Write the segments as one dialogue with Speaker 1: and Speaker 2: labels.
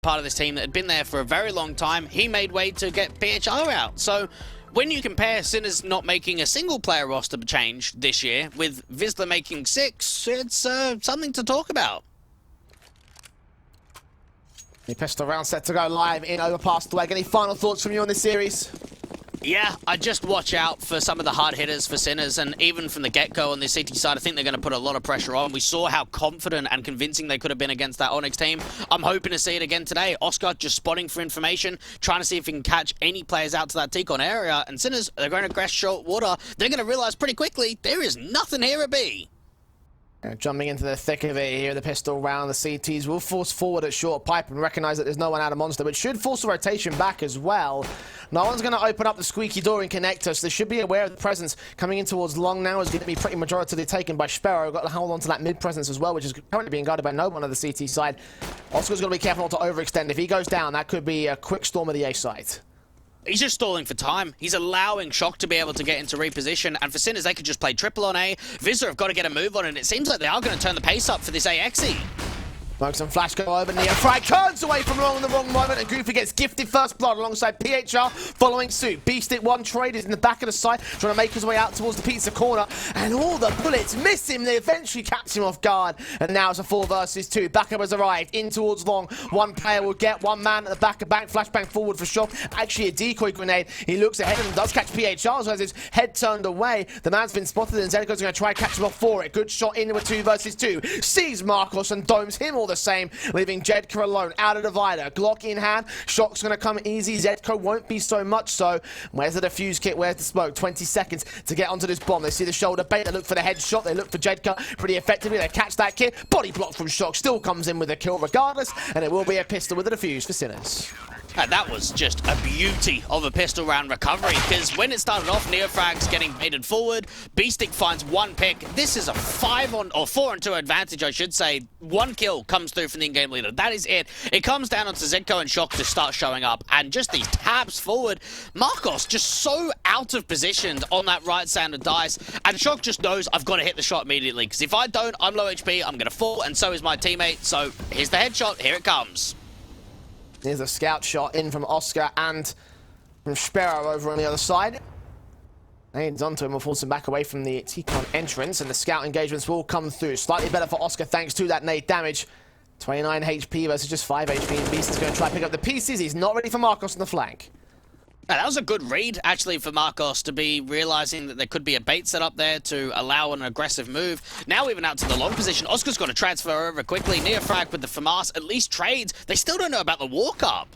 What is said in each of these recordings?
Speaker 1: part of this team that had been there for a very long time. He made way to get PHR out. So when you compare Sinners not making a single player roster change this year with Wisla making 6, it's something to talk about.
Speaker 2: The pistol round set to go live in Overpass the Leg. Any final thoughts from you on this series?
Speaker 1: Yeah, I just watch out for some of the hard hitters for Sinners, and even from the get-go on the CT side, I think they're going to put a lot of pressure on. We saw how confident and convincing they could have been against that Onyx team. I'm hoping to see it again today. Oscar just spotting for information, trying to see if he can catch any players out to that T-Con area, and Sinners, they're going to aggress short water. They're going to realize pretty quickly there is nothing here at B.
Speaker 2: Jumping into the thick of it here, the pistol round, the CTs will force forward at short pipe and recognize that there's no one out of Monster, but should force a rotation back as well. No one's going to open up the squeaky door and connect us. They should be aware of the presence coming in towards long now. Is going to be pretty majoritarily taken by Sparrow. Got to hold on to that mid presence as well, which is currently being guarded by no one on the CT side. Oscar's going to be careful not to overextend. If he goes down, that could be a quick storm of the A side.
Speaker 1: He's just stalling for time. He's allowing Shock to be able to get into reposition, and for Sinners, they could just play triple on A. Wisla have got to get a move on, and it seems like they are going to turn the pace up for this AXE.
Speaker 2: Smokes and Flash go over, NeoFrag turns away from Long in the wrong moment, and Goofy gets gifted first blood alongside PHR following suit. Beastic one trade is in the back of the side, trying to make his way out towards the pizza corner, and all the bullets miss him. They eventually catch him off guard, and now it's a 4 versus 2. Backup has arrived in towards Long. One player will get one man at the back of bank. Flashbang forward for Shock. Actually a decoy grenade. He looks ahead of him, does catch PHR, so has his head turned away. The man's been spotted, and Zedko's going to try and catch him off for it. Good shot in with 2 versus 2. Sees Marcos and domes him all the same, leaving Jedka alone out of divider. Glock in hand. Shock's going to come easy. Zedko won't be so much so. Where's the defuse kit? Where's the smoke? 20 seconds to get onto this bomb. They see the shoulder bait. They look for the headshot. They look for Jedka pretty effectively. They catch that kid. Body block from Shock. Still comes in with a kill regardless. And it will be a pistol with a defuse for Sinners.
Speaker 1: That was just a beauty of a pistol round recovery, because when it started off, NeoFrag's getting baited forward. Beastic finds one pick. This is a 4-on-2 advantage, I should say. 1 kill comes through from the in-game leader. That is it. It comes down onto Zedko and Shock to start showing up, and just these tabs forward. Marcos just so out of position on that right side of dice, and Shock just knows I've got to hit the shot immediately, because if I don't, I'm low HP, I'm going to fall, and so is my teammate. So here's the headshot. Here it comes.
Speaker 2: Here's a scout shot in from Oscar and from Sparrow over on the other side. Aids onto him, will force him back away from the T-Con entrance, and the scout engagements will come through. Slightly better for Oscar thanks to that nade damage. 29 HP versus just 5 HP, and Beast is going to try and pick up the pieces. He's not ready for Marcos on the flank.
Speaker 1: That was a good read, actually, for Marcos to be realizing that there could be a bait set up there to allow an aggressive move. Now even out to the long position, Oscar's got to transfer over quickly. NeoFrag with the FAMAS at least trades. They still don't know about the walk-up.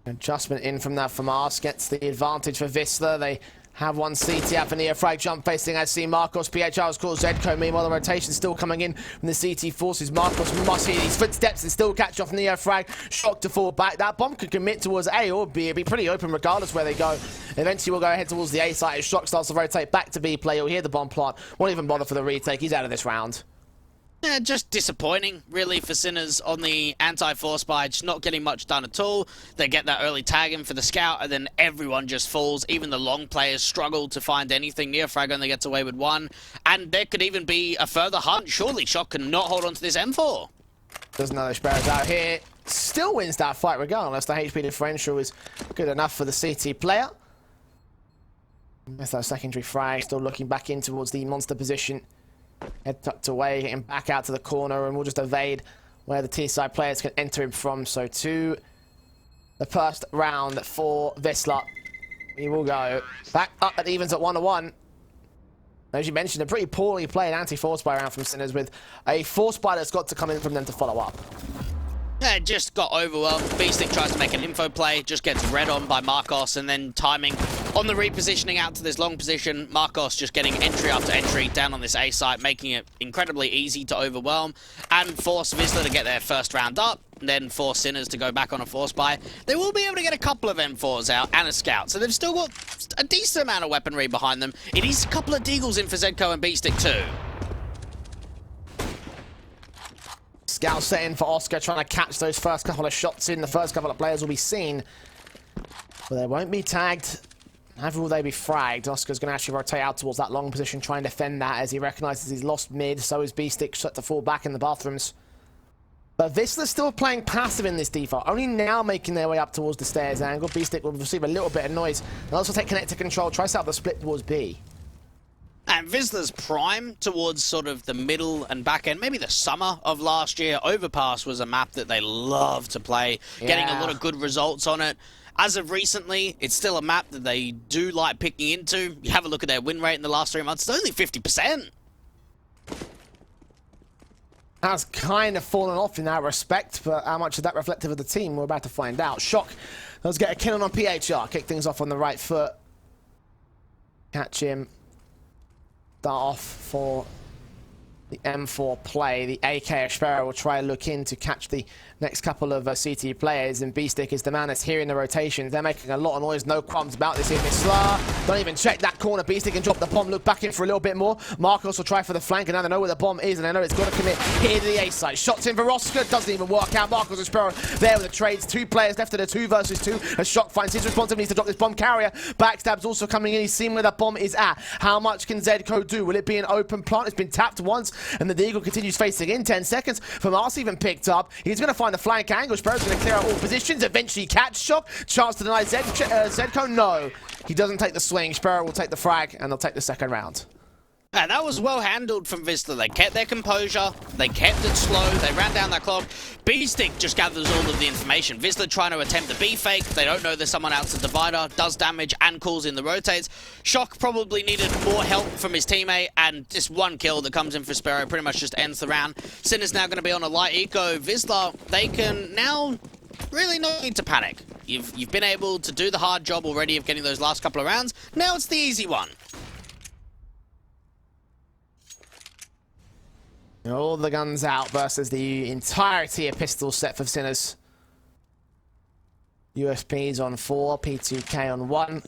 Speaker 2: Adjustment in from that FAMAS gets the advantage for Wisla. They have one CT out for NeoFrag, jump facing as see Marcos. PHR has called Zedko. Meanwhile, the rotation still coming in from the CT forces. Marcos must hear these footsteps and still catch off NeoFrag. Shock to fall back. That bomb could commit towards A or B. It'd be pretty open regardless where they go. Eventually, we'll go ahead towards the A site as Shock starts to rotate back to B play. You'll hear the bomb plant. Won't even bother for the retake. He's out of this round.
Speaker 1: Yeah, just disappointing, really, for Sinners on the anti-force buy. Just not getting much done at all. They get that early tag in for the scout, and then everyone just falls. Even the long players struggle to find anything. NeoFrag only gets away with 1. And there could even be a further hunt. Surely Shock can not hold on to this M4.
Speaker 2: There's another Sparrows out here. Still wins that fight regardless. The HP differential is good enough for the CT player. With that secondary frag, still looking back in towards the monster position. Head tucked away, getting back out to the corner, and we'll just evade where the T-side players can enter him from. So to the first round for Wisla. We will go back up at evens at 1-1. As you mentioned, a pretty poorly played anti-force buy round from Sinners, with a force buy that's got to come in from them to follow up.
Speaker 1: Yeah, just got overwhelmed. Beastic tries to make an info play, just gets read on by Marcos, and then timing on the repositioning out to this long position. Marcos just getting entry after entry down on this A site, making it incredibly easy to overwhelm and force Wisla to get their first round up, and then force Sinners to go back on a force buy. They will be able to get a couple of M4s out and a scout, so they've still got a decent amount of weaponry behind them. It is a couple of deagles in for Zedko and Beastic too.
Speaker 2: Scout set in for Oscar, trying to catch those first couple of shots in. The first couple of players will be seen, but they won't be tagged. Neither will they be fragged. Oscar's going to actually rotate out towards that long position, try and defend that as he recognises he's lost mid. So is Beastic set to fall back in the bathrooms. But Wisla's still playing passive in this default, only now making their way up towards the stairs angle. Beastick will receive a little bit of noise. They'll also take connector control, try to set up the split towards B.
Speaker 1: And Wisla's prime towards sort of the middle and back end, maybe the summer of last year. Overpass was a map that they love to play, getting a lot of good results on it. As of recently, it's still a map that they do like picking into. You have a look at their win rate in the last 3 months, it's only 50%.
Speaker 2: Has kind of fallen off in that respect, but how much is that reflective of the team? We're about to find out. Shock does get a kill on PHR, kick things off on the right foot. Catch him. Start off for the M4 play. The AK Espero will try to look in to catch the next couple of CT players, and Beastick is the man that's hearing the rotations. They're making a lot of noise, no qualms about this here. Wisla don't even check that corner. Beastick can drop the bomb, look back in for a little bit more. Marcos will try for the flank, and now they know where the bomb is, and they know it's got to commit here to the A site. Shots in for Oscar, doesn't even work out. Marcos and Espero there with the trades. 2 players left of the 2 versus 2. As Shock finds his responsibility to drop this bomb carrier. Backstab's also coming in. He's seen where that bomb is at. How much can Zedco do? Will it be an open plant? It's been tapped once, and the Deagle continues facing in. 10 seconds from Mars even picked up. He's going to find the flank angle. Sparrow's going to clear out all positions. Eventually catch Shock. Chance to deny Zedco. No. He doesn't take the swing. Sparrow will take the frag, and they'll take the second round.
Speaker 1: And that was well handled from Wisla. They kept their composure, they kept it slow, they ran down that clock. Beastick just gathers all of the information. Wisla trying to attempt the B fake, they don't know there's someone else at divider, does damage and calls in the rotates. Shock probably needed more help from his teammate, and just 1 kill that comes in for Sparrow pretty much just ends the round. Sinner's now going to be on a light eco. Wisla, they can now really no need to panic. You've been able to do the hard job already of getting those last couple of rounds. Now it's the easy one.
Speaker 2: All the guns out versus the entirety of pistol set for Sinners. USPs on 4, P2K on 1.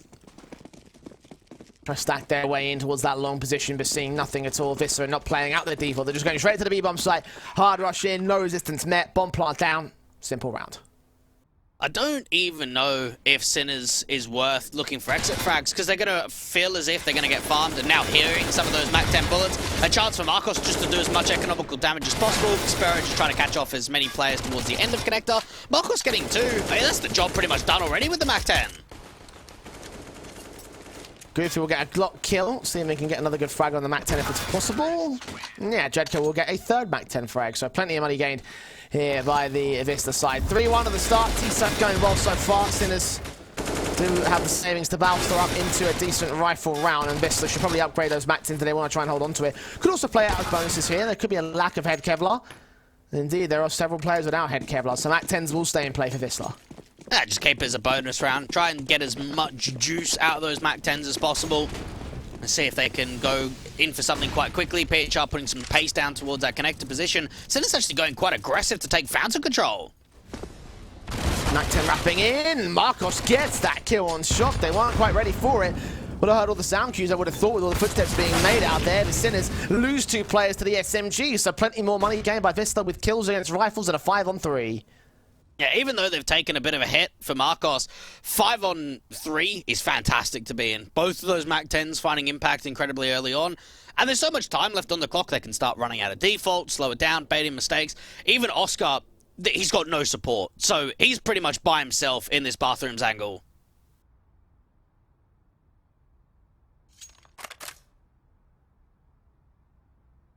Speaker 2: Try to stack their way in towards that long position, but seeing nothing at all. Viscera not playing out their default. They're just going straight to the B-bomb site. Hard rush in, no resistance met. Bomb plant down. Simple round.
Speaker 1: I don't even know if Sinners is worth looking for exit frags, because they're going to feel as if they're going to get farmed, and now hearing some of those Mac 10 bullets, a chance for Marcos just to do as much economical damage as possible. Sparrow just trying to catch off as many players towards the end of Connector. Marcos getting 2. Hey, that's the job pretty much done already with the Mac 10.
Speaker 2: Goofy will get a Glock kill. See if we can get another good frag on the Mac 10 if it's possible. Yeah, Jedko will get a 3rd Mac 10 frag, so plenty of money gained here by the Wisla side. 3-1 at the start. T-Sub going well so far. Sinners do have the savings to bolster up into a decent rifle round, and Wisla should probably upgrade those Mac 10s if they want to try and hold on to it. Could also play out as bonuses here. There could be a lack of head Kevlar. Indeed, there are several players without head Kevlar, so Mac 10s will stay in play for Wisla.
Speaker 1: Yeah, just keep it as a bonus round. Try and get as much juice out of those Mac 10s as possible. And see if they can go in for something quite quickly. PHR putting some pace down towards that connector position. Sinner's actually going quite aggressive to take fountain control.
Speaker 2: Mac 10 wrapping in. Marcos gets that kill on Shock. They weren't quite ready for it. Well, I heard all the sound cues, I would have thought, with all the footsteps being made out there. The Sinners lose 2 players to the SMG, so plenty more money gained by Wisla with kills against rifles at a 5-on-3.
Speaker 1: Yeah, even though they've taken a bit of a hit for Marcos, 5-on-3 is fantastic to be in. Both of those Mac 10s finding impact incredibly early on. And there's so much time left on the clock, they can start running out of default, slow it down, baiting mistakes. Even Oscar, he's got no support. So he's pretty much by himself in this bathrooms angle.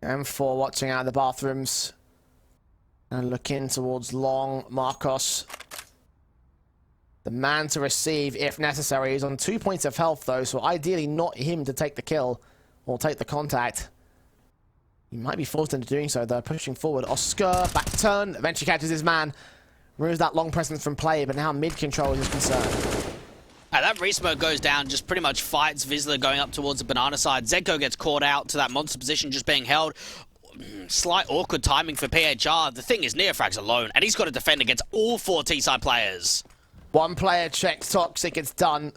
Speaker 2: M4 watching out of the bathrooms. And looking towards long Marcos. The man to receive if necessary. He's on 2 points of health though, so ideally not him to take the kill or take the contact. He might be forced into doing so though. Pushing forward. Oscar, back turn, eventually catches his man. Removes that long presence from play, but now mid control is his concern.
Speaker 1: That re-smoke goes down, just pretty much fights Wisla going up towards the banana side. Zedco gets caught out to that monster position just being held. Slight awkward timing for PHR. The thing is, Neofrag's alone, and he's got to defend against all 4 T-side players.
Speaker 2: 1 player checks Toxic, it's done.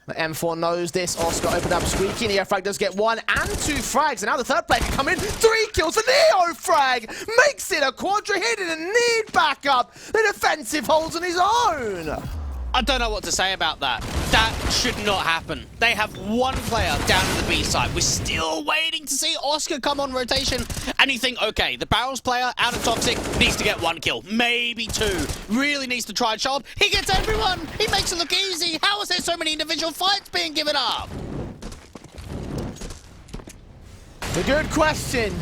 Speaker 2: The M4 knows this. Oscar opened up squeaky. Neofrag does get 1 and 2 frags, and now the 3rd player can come in. 3 kills for Neofrag! Makes it a quadra hit and a need backup. The defensive holds on his own.
Speaker 1: I don't know what to say about that. That should not happen. They have one player down to the B side. We're still waiting to see Oscar come on rotation. And you think, okay, the Barrels player out of Toxic needs to get 1 kill, maybe 2. Really needs to try and show up. He gets everyone. He makes it look easy. How is there so many individual fights being given up?
Speaker 2: It's a good question.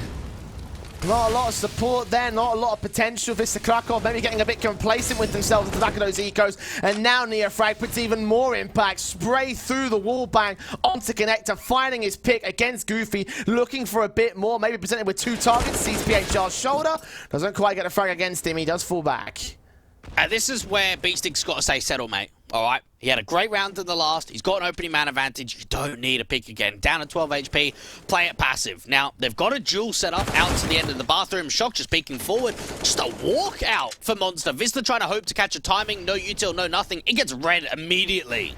Speaker 2: Not a lot of support there, not a lot of potential. Wisla Krakow maybe getting a bit complacent with themselves at the back of those ecos. And now Neofrag puts even more impact. Spray through the wall bang onto Connector, finding his pick against Goofy, looking for a bit more. Maybe presented with 2 targets, sees PHR's shoulder. Doesn't quite get a frag against him, he does fall back.
Speaker 1: This is where Beastic's got to stay settled, mate. All right? He had a great round in the last. He's got an opening man advantage. You don't need a pick again. Down at 12 HP, play it passive. Now, they've got a duel set up out to the end of the bathroom. Shock just peeking forward. Just a walk out for Monster. Wisla trying to hope to catch a timing. No util, no nothing. It gets red immediately.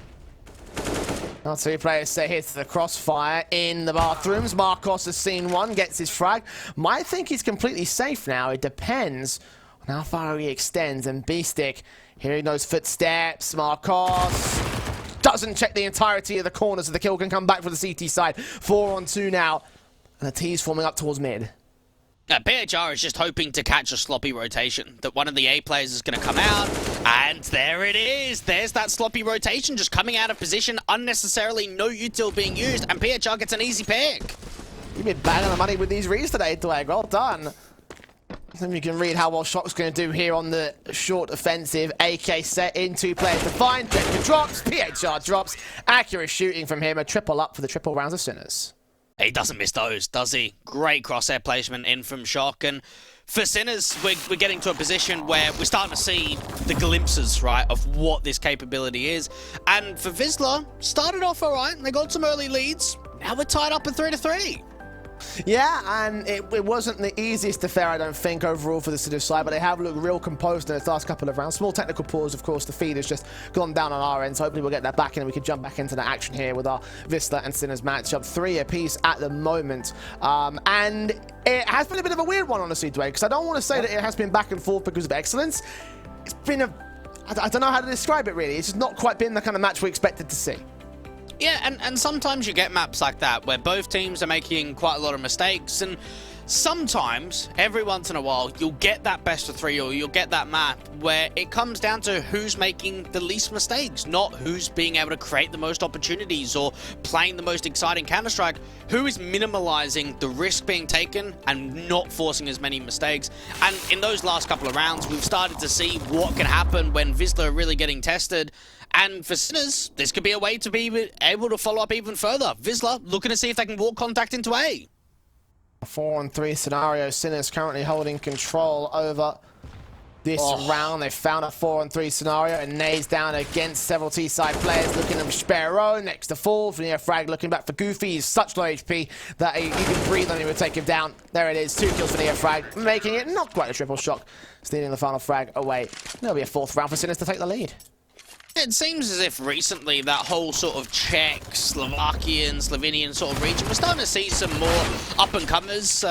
Speaker 2: Not 2 players set here to the crossfire in the bathrooms. Marcos has seen one, gets his frag. Might think he's completely safe now. It depends on how far he extends. And Beastic, hearing those footsteps, Marcos doesn't check the entirety of the corners, so the kill can come back for the CT side. 4 on 2 now, and the T's forming up towards mid.
Speaker 1: PHR is just hoping to catch a sloppy rotation, that one of the A players is going to come out, and there it is. There's that sloppy rotation just coming out of position, unnecessarily, no util being used, and PHR gets an easy pick.
Speaker 2: You've been banging the money with these reads today, Dwayne. Well done. Then you can read how well Shock's going to do here on the short offensive. AK set in, 2 players defined. Decker drops, PHR drops. Accurate shooting from him. A triple up for the triple rounds of Sinners.
Speaker 1: He doesn't miss those, does he? Great crosshair placement in from Shock. And for Sinners, we're getting to a position where we're starting to see the glimpses, right, of what this capability is. And for Wisla, started off all right. They got some early leads. Now we're tied up at 3-3.
Speaker 2: Yeah, and it wasn't the easiest affair, I don't think, overall for the Sinners side, but they have looked real composed in the last couple of rounds. Small technical pause, of course. The feed has just gone down on our end, so hopefully we'll get that back in and we can jump back into the action here with our Wisla and Sinners matchup. 3 apiece at the moment. And it has been a bit of a weird one, honestly, Dwayne, because I don't want to say that it has been back and forth because of excellence. It's been I don't know how to describe it, really. It's just not quite been the kind of match we expected to see.
Speaker 1: Yeah, and sometimes you get maps like that where both teams are making quite a lot of mistakes, and sometimes, every once in a while, you'll get that best of 3 or you'll get that map where it comes down to who's making the least mistakes, not who's being able to create the most opportunities or playing the most exciting Counter-Strike, who is minimalizing the risk being taken and not forcing as many mistakes. And in those last couple of rounds, we've started to see what can happen when Wisla are really getting tested. And for Sinners, this could be a way to be able to follow up even further. Wisla looking to see if they can walk contact into A.
Speaker 2: 4-on-3 scenario. Sinners currently holding control over this round. They found a 4-on-3 scenario, and Nays down against several T-side players looking at Sparrow next to fall. Neofrag looking back for Goofy. He's such low HP that you can breathe on him and take him down. There it is, 2 kills for Neofrag, making it not quite a triple Shock, stealing the final frag away. There'll be a 4th round for Sinners to take the lead.
Speaker 1: It seems as if recently that whole sort of Czech, Slovakian, Slovenian sort of region, we're starting to see some more up-and-comers.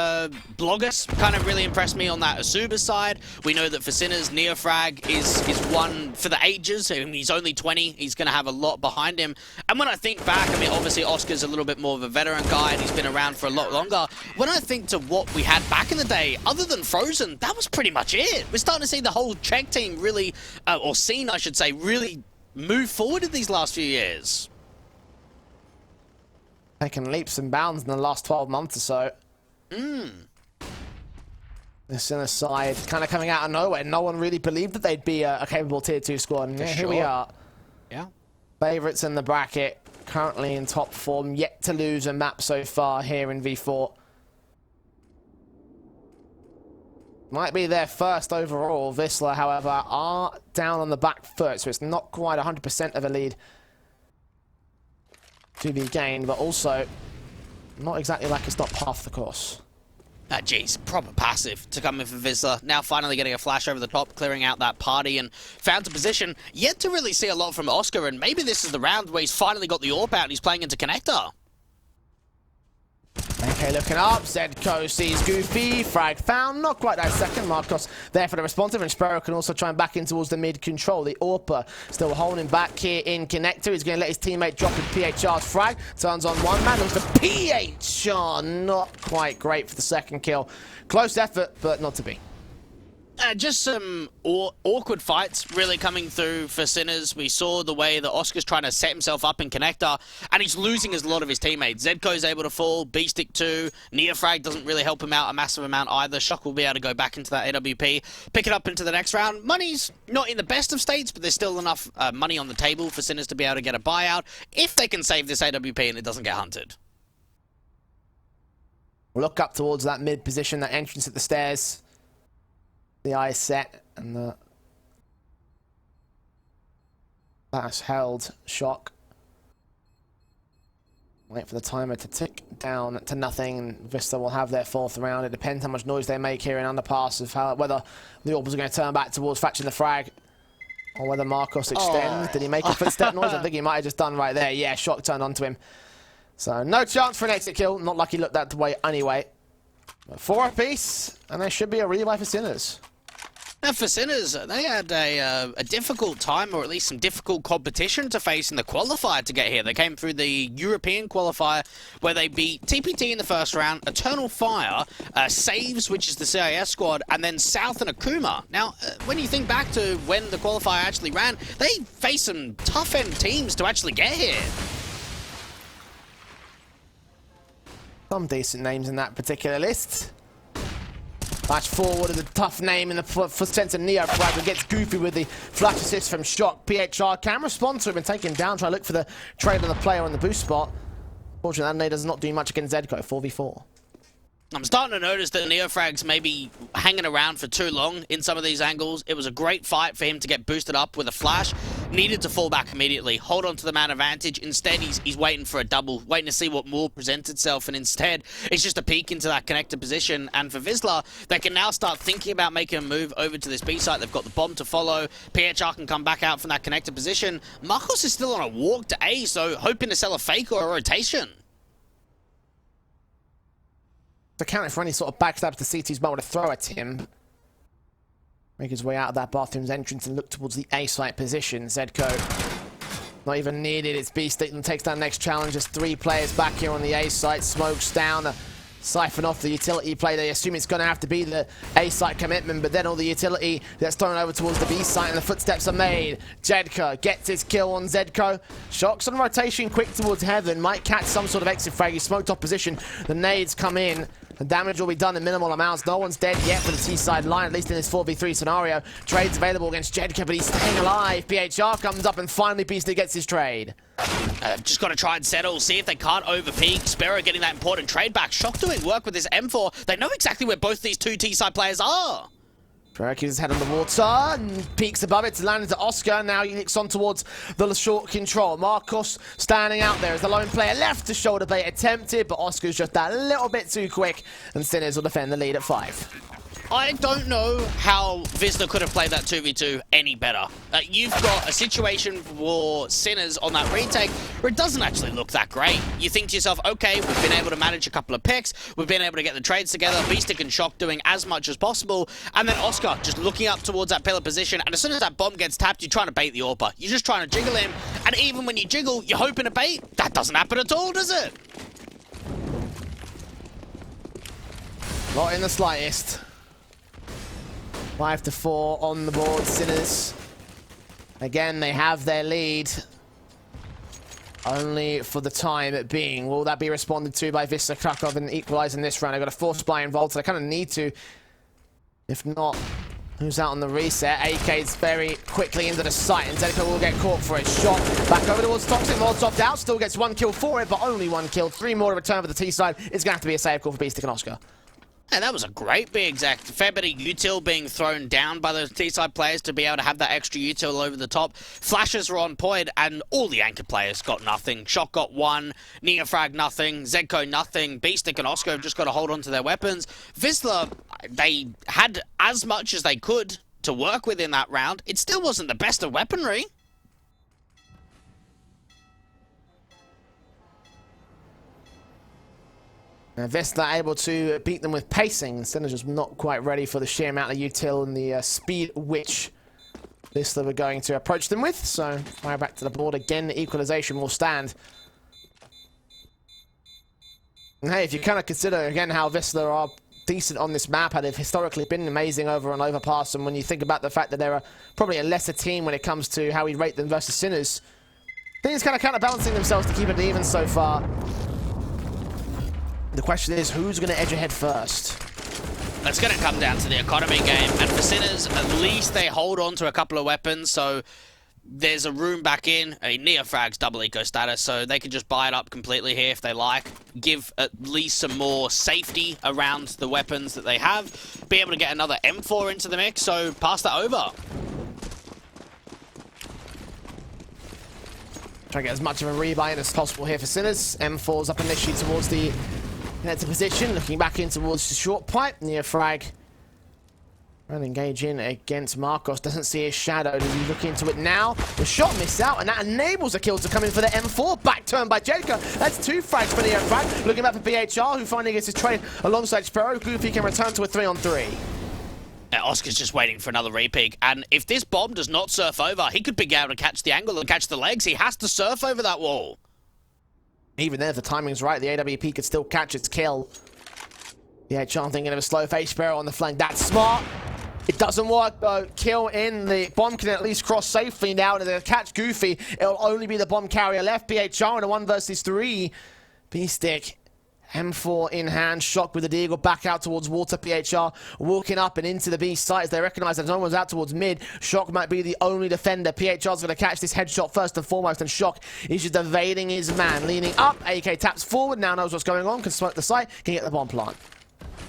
Speaker 1: Bloggers kind of really impressed me on that Asuba side. We know that for Sinners, Neofrag is one for the ages. I mean, he's only 20. He's going to have a lot behind him. And when I think back, I mean, obviously Oscar's a little bit more of a veteran guy and he's been around for a lot longer. When I think to what we had back in the day, other than Frozen, that was pretty much it. We're starting to see the whole Czech team really, or scene, I should say, really move forward in these last few years.
Speaker 2: Taking leaps and bounds in the last 12 months or so. The Sinner side kind of coming out of nowhere. No one really believed that they'd be a capable tier 2 squad. And here we are.
Speaker 1: Yeah.
Speaker 2: Favorites in the bracket, currently in top form, yet to lose a map so far here in V4. Might be their first overall. Wisla, however, are down on the back foot, so it's not quite 100% of a lead to be gained, but also not exactly like it's not half the course.
Speaker 1: Geez, proper passive to come in for Wisla. Now finally getting a flash over the top, clearing out that party and found a position. Yet to really see a lot from Oscar, and maybe this is the round where he's finally got the AWP out and he's playing into Connector.
Speaker 2: Okay, looking up. Zedko sees Goofy. Frag found. Not quite that second. Marcos there for the responsive. And Sparrow can also try and back in towards the mid control. The Orpa still holding back here in Connector. He's going to let his teammate drop in PHR's frag. Turns on one man. Looks for PHR. Not quite great for the second kill. Close effort, but not to be.
Speaker 1: Just some awkward fights really coming through for Sinners. We saw the way that Oscar's trying to set himself up in Connector, and he's losing a lot of his teammates. Zedko's able to fall, B-Stick 2, Neofrag doesn't really help him out a massive amount either. Shock will be able to go back into that AWP, pick it up into the next round. Money's not in the best of states, but there's still enough money on the table for Sinners to be able to get a buyout if they can save this AWP and it doesn't get hunted.
Speaker 2: Look up towards that mid position, that entrance at the stairs. The eye set and the that's held. Shock. Wait for the timer to tick down to nothing. Vista will have their fourth round. It depends how much noise they make here in underpass of how whether the Orbs are going to turn back towards fetching the frag or whether Marcos extends. Did he make a footstep noise? I think he might have just done right there. Yeah, Shock turned onto him. So no chance for an exit kill. Not like he looked that way anyway. But 4 apiece, and there should be a revive for Sinners.
Speaker 1: Now for Sinners, they had a difficult time, or at least some difficult competition to face in the qualifier to get here. They came through the European qualifier where they beat TPT in the first round, Eternal Fire, Saves, which is the CIS squad, and then South and Akuma. Now, when you think back to when the qualifier actually ran, they faced some tough-end teams to actually get here.
Speaker 2: Some decent names in that particular list. Flash forward is a tough name in the sense of Neofrag, who gets Goofy with the flash assist from Shock. PHR can respond to him and take him down, try to look for the trade on the player on the boost spot. Fortunately, that nade does not do much against Zedko, 4v4.
Speaker 1: I'm starting to notice that Neofrag's maybe hanging around for too long in some of these angles. It was a great fight for him to get boosted up with a flash. Needed to fall back immediately, hold on to the man advantage. Instead, he's waiting for a double, waiting to see what more presents itself, and instead, it's just a peek into that connector position. And for Wisla, they can now start thinking about making a move over to this B site. They've got the bomb to follow. PHR can come back out from that connector position. Marcos is still on a walk to A, so hoping to sell a fake or a rotation.
Speaker 2: Accounting for any sort of backstabs the CT's might want to throw at him. Make his way out of that bathroom's entrance and look towards the A site position. Zedko not even needed. It's B-Stick and takes that next challenge. There's 3 players back here on the A site. Smokes down. Siphon off the utility play. They assume it's going to have to be the A site commitment, but then all the utility that's thrown over towards the B site and the footsteps are made. Jedka gets his kill on Zedko. Shocks on rotation quick towards Heaven. Might catch some sort of exit frag. He's smoked off position. The nades come in. The damage will be done in minimal amounts. No one's dead yet for the T-side line, at least in this 4v3 scenario. Trade's available against Jedka, but he's staying alive. PHR comes up and finally Beastly gets his trade.
Speaker 1: Just got to try and settle, see if they can't overpeak. Sparrow getting that important trade back. Shock doing work with his M4. They know exactly where both these 2 T-side players are. Sparrow
Speaker 2: keeps his head on the water and peeks above it to land into Oscar. Now he nicks on towards the short control. Marcos standing out there as the lone player left to shoulder bait attempted, but Oscar's just that little bit too quick, and Sinners will defend the lead at 5.
Speaker 1: I don't know how Wisla could have played that 2v2 any better. You've got a situation for Sinners on that retake where it doesn't actually look that great. You think to yourself, okay, we've been able to manage a couple of picks, we've been able to get the trades together, B-Stick and Shock doing as much as possible, and then Oscar just looking up towards that pillar position, and as soon as that bomb gets tapped, you're trying to bait the AWPer. You're just trying to jiggle him, and even when you jiggle, you're hoping to bait. That doesn't happen at all, does it?
Speaker 2: Not in the slightest. 5-4 on the board, Sinners. Again, they have their lead. Only for the time being. Will that be responded to by Wisla Krakow and equalise in this round? They've got a force buy involved, so they kind of need to. If not, who's out on the reset? AK's very quickly into the site, and Zedko will get caught for a shot. Back over towards Toxic, Molotov out, still gets 1 kill for it, but only 1 kill. 3 more to return for the T side. It's going to have to be a save call for B-Stick and Oscar.
Speaker 1: And that was a great be exact. Fair bit of util being thrown down by those T-side players to be able to have that extra util over the top. Flashes were on point, and all the anchor players got nothing. Shock got 1, Neofrag nothing, Zedko nothing, B-Stick and Oscar have just got to hold on to their weapons. Wisla, they had as much as they could to work with in that round. It still wasn't the best of weaponry.
Speaker 2: Wisla able to beat them with pacing. Sinners just not quite ready for the sheer amount of util and the speed which Wisla were going to approach them with. So fire back to the board again. The equalization will stand. And hey, if you kind of consider again how Wisla are decent on this map, how they've historically been amazing over and overpass, and when you think about the fact that they're probably a lesser team when it comes to how we rate them versus Sinners, things kind of counterbalancing themselves to keep it even so far. The question is, who's going to edge ahead first?
Speaker 1: It's going to come down to the economy game, and for Sinners, at least they hold on to a couple of weapons, so there's a room back in. Neofrag's double eco status, so they can just buy it up completely here if they like. Give at least some more safety around the weapons that they have. Be able to get another M4 into the mix, so pass that over.
Speaker 2: Try to get as much of a rebuy in as possible here for Sinners. M4's up initially towards the connector position, looking back in towards the short pipe. Neofrag and engage in against Marcos. Doesn't see his shadow. Does he look into it now? The shot missed out, and that enables a kill to come in for the M4. Back turn by Jedka. That's 2 frags for Neofrag. Looking back for BHR, who finally gets his trade alongside Sparrow. Goofy can return to a 3-on-3.
Speaker 1: Oscar's just waiting for another repeat, and if this bomb does not surf over, he could be able to catch the angle and catch the legs. He has to surf over that wall.
Speaker 2: Even there, if the timing's right, the AWP could still catch its kill. Yeah, Chan thinking of a slow face Sparrow on the flank. That's smart. It doesn't work though. Kill in. The bomb can at least cross safely now. And if they catch Goofy, it'll only be the bomb carrier left. BHR in a 1 versus 3. B-Stick. M4 in hand, Shock with the deagle back out towards water. PHR walking up and into the B site as they recognize that no one's out towards mid. Shock might be the only defender. PHR's going to catch this headshot first and foremost, and Shock is just evading his man. Leaning up, AK taps forward, now knows what's going on, can smoke the site, can get the bomb plant.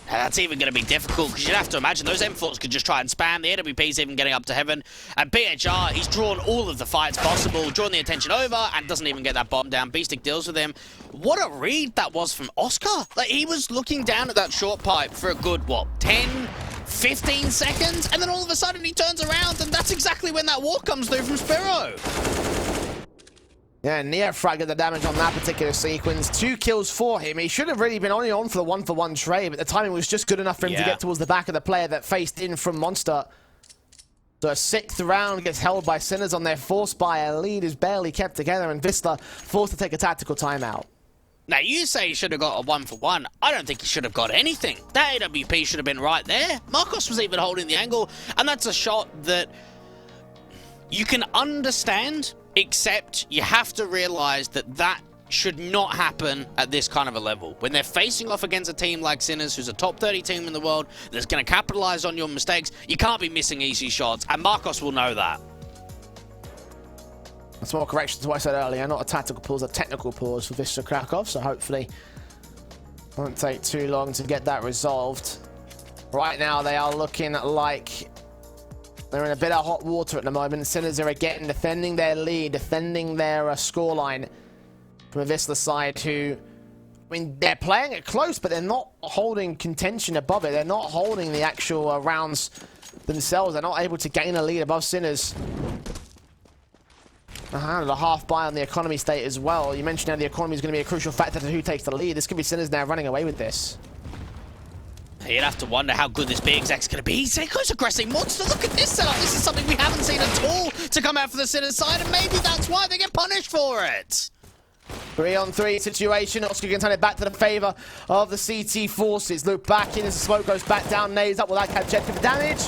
Speaker 1: And that's even going to be difficult because you'd have to imagine those M4s could just try and spam. The AWP's even getting up to heaven. And PHR, he's drawn all of the fights possible, drawn the attention over, and doesn't even get that bomb down. B-Stick deals with him. What a read that was from Oscar. Like, he was looking down at that short pipe for a good, what, 10, 15 seconds? And then all of a sudden he turns around, and that's exactly when that walk comes through from Sparrow.
Speaker 2: Yeah, Neofrag got the damage on that particular sequence. 2 kills for him. He should have really been only on for the 1-for-1 trade, but the timing was just good enough for him to get towards the back of the player that faced in from Monster. So a 6th round gets held by Sinners on their force buy. A lead is barely kept together, and Wisla forced to take a tactical timeout.
Speaker 1: Now, you say he should have got a 1-for-1. I don't think he should have got anything. That AWP should have been right there. Marcos was even holding the angle, and that's a shot that you can understand, except you have to realize that that should not happen at this kind of a level. When they're facing off against a team like Sinners, who's a top 30 team in the world, that's going to capitalize on your mistakes, you can't be missing easy shots, and Marcos will know that.
Speaker 2: A small correction to what I said earlier, not a tactical pause, a technical pause for Wisla Krakow, so hopefully it won't take too long to get that resolved. Right now they are looking like they're in a bit of hot water at the moment. Sinners are again defending their lead, defending their scoreline from a Wisla side who, I mean, they're playing it close, but they're not holding contention above it. They're not holding the actual rounds themselves. They're not able to gain a lead above Sinners. A half buy on the economy state as well. You mentioned how the economy is going to be a crucial factor to who takes the lead. This could be Sinners now running away with this.
Speaker 1: You'd have to wonder how good this B-Exec's going to be. Seiko's aggressing Monster. Look at this setup. This is something we haven't seen at all to come out for the Sinners side, and maybe that's why they get punished for it.
Speaker 2: 3-on-3 situation. Oscar can turn it back to the favor of the CT forces. Look back in as the smoke goes back down. Nades up. Will that catch Jet for the damage?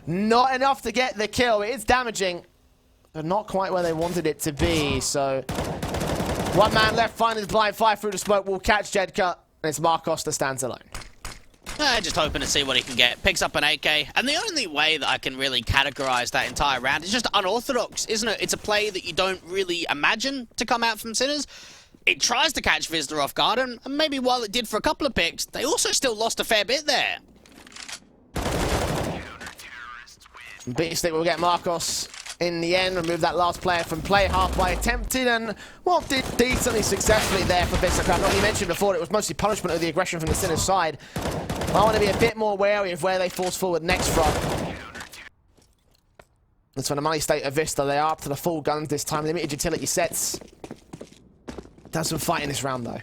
Speaker 2: Not enough to get the kill. It is damaging, but not quite where they wanted it to be. So one man left, finding his blind fire through the smoke, will catch Jedka, and it's Marcos that stands alone.
Speaker 1: Just hoping to see what he can get. Picks up an AK, and the only way that I can really categorize that entire round is just unorthodox, isn't it? It's a play that you don't really imagine to come out from Sinners. It tries to catch Wisla off guard, and maybe while it did for a couple of picks, they also still lost a fair bit there.
Speaker 2: B-Stick will get Marcos in the end, remove that last player from play. Halfway attempted, and well, did decently successfully there for Wisla Krakow. Like you mentioned before, it was mostly punishment of the aggression from the Sinners side. I want to be a bit more wary of where they force forward next from. That's from the money state of Wisla. They are up to the full guns this time. Limited utility sets. Done some fighting this round though.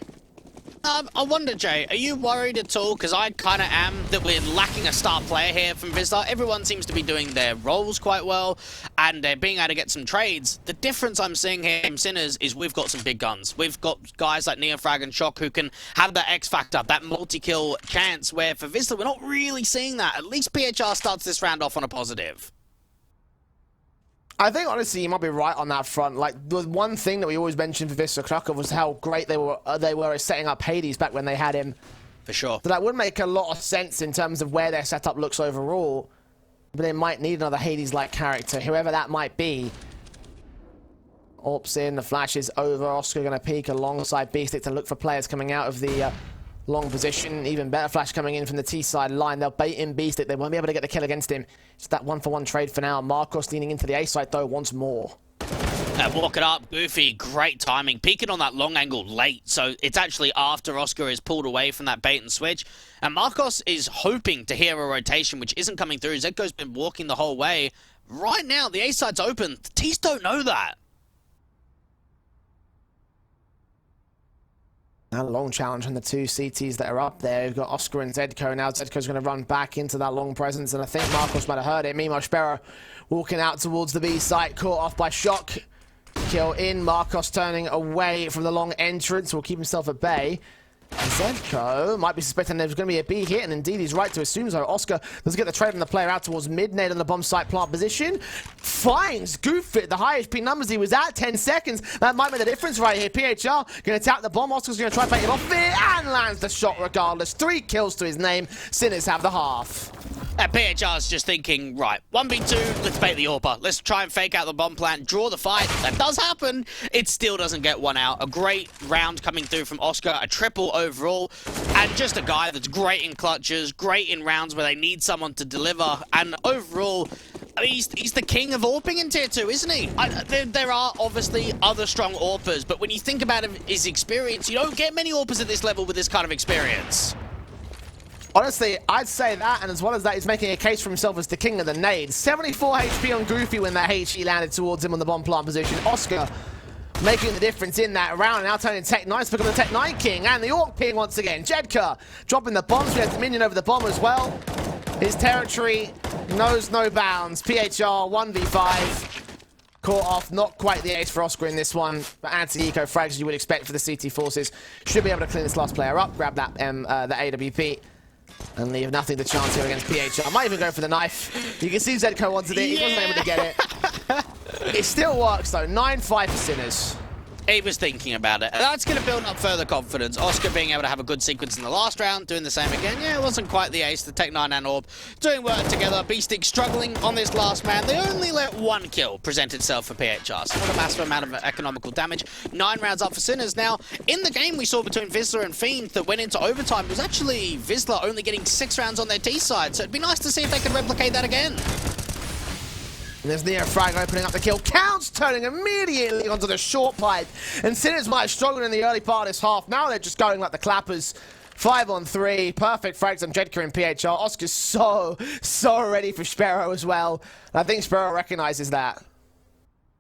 Speaker 1: I wonder, Jay, are you worried at all? Because I kind of am that we're lacking a star player here from Wisla. Everyone seems to be doing their roles quite well, and they're being able to get some trades. The difference I'm seeing here in Sinners is we've got some big guns. We've got guys like Neofrag and Shock who can have that X factor, that multi-kill chance, where for Wisla, we're not really seeing that. At least PHR starts this round off on a positive.
Speaker 2: I think, honestly, you might be right on that front. Like, the one thing that we always mentioned for Wisla Krakow was how great they were at setting up Hades back when they had him.
Speaker 1: For sure.
Speaker 2: So that would make a lot of sense in terms of where their setup looks overall. But they might need another Hades-like character, whoever that might be. Orps in, the flash is over. Oscar going to peek alongside Beastic to look for players coming out of the long position. Even better flash coming in from the T-side line. They'll bait in Beastic. They won't be able to get the kill against him. It's that one-for-one trade for now. Marcos leaning into the A side, though, once more.
Speaker 1: Walk it up, Goofy, great timing. Peeking on that long angle late, so it's actually after Oscar is pulled away from that bait and switch. And Marcos is hoping to hear a rotation, which isn't coming through. Zedko's been walking the whole way. Right now, the A side's open. The T's don't know that.
Speaker 2: Now, long challenge on the two CTs that are up there. We've got Oscar and Zedko. Now Zedko's going to run back into that long presence, and I think Marcos might have heard it. Meanwhile, Sparrow walking out towards the B site, caught off by Shock. Kill in, Marcos turning away from the long entrance, will keep himself at bay. Zedko might be suspecting there's going to be a B hit, and indeed he's right to assume so. Oscar does get the trade on the player out towards mid, nade on the bomb site plant position. Finds Goofy the high HP numbers he was at, 10 seconds. That might make the difference right here. PHR going to tap the bomb. Oscar's going to try to bait him off it, and lands the shot regardless. 3 kills to his name. Sinners have the half.
Speaker 1: And PHR's just thinking, right, 1v2, let's bait the AWPer. Let's try and fake out the bomb plant, draw the fight. That does happen. It still doesn't get one out. A great round coming through from Oscar, a triple overall, and just a guy that's great in clutches, great in rounds where they need someone to deliver, and overall, I mean, he's the king of AWPing in Tier 2, isn't he? There are obviously other strong AWPers, but when you think about his experience, you don't get many AWPers at this level with this kind of experience.
Speaker 2: Honestly, I'd say that, and as well as that, he's making a case for himself as the king of the nades. 74 HP on Goofy when that HE landed towards him on the bomb plant position. Oscar making the difference in that round, now turning Tech 9 to become the Tech 9 king, and the AWP king once again. Jedka dropping the bombs, we have Dominion over the bomb as well. His territory knows no bounds. PHR 1v5. Caught off, not quite the ace for Oscar in this one, but anti-eco frags as you would expect for the CT forces. Should be able to clean this last player up, grab that the AWP. And leave nothing to chance here against PHR. I might even go for the knife. You can see Zedko wanted it. He wasn't able to get it. It still works, though. 9-5 for Sinners.
Speaker 1: He was thinking about it. That's going to build up further confidence. Oscar being able to have a good sequence in the last round, doing the same again. Yeah, it wasn't quite the ace. The Tech 9 and AWP doing work together. Beastic struggling on this last man. They only let 1 kill present itself for PHR. So not a massive amount of economical damage. 9 rounds up for Sinners. Now, in the game we saw between Wisla and Fiend that went into overtime, it was actually Wisla only getting 6 rounds on their T side. So it'd be nice to see if they can replicate that again.
Speaker 2: And there's Neofrag opening up the kill. Counts turning immediately onto the short pipe. And Sinners might have struggled in the early part of this half. Now they're just going like the clappers. 5 on 3. Perfect frags on Jedka and PHR. Oscar's so ready for Sparrow as well. And I think Sparrow recognizes that.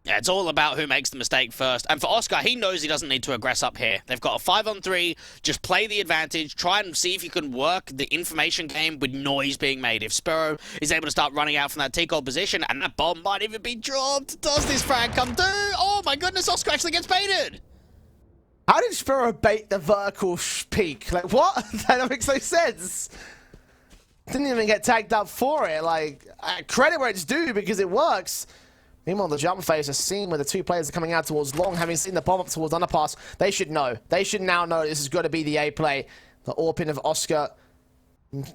Speaker 1: Yeah, it's all about who makes the mistake first. And for Oscar, he knows he doesn't need to aggress up here. They've got a 5 on 3. Just play the advantage. Try and see if you can work the information game with noise being made. If Sparrow is able to start running out from that T-Call position, and that bomb might even be dropped. Does this frag come through? Oh my goodness, Oscar actually gets baited.
Speaker 2: How did Sparrow bait the vertical peak? Like, what? That don't make no sense. Didn't even get tagged up for it. Like, credit where it's due because it works. Meanwhile, the jump phase is seen where the 2 players are coming out towards long, having seen the bomb up towards underpass. They should know. They should now know this is going to be the A play. The AWP in of Oscar.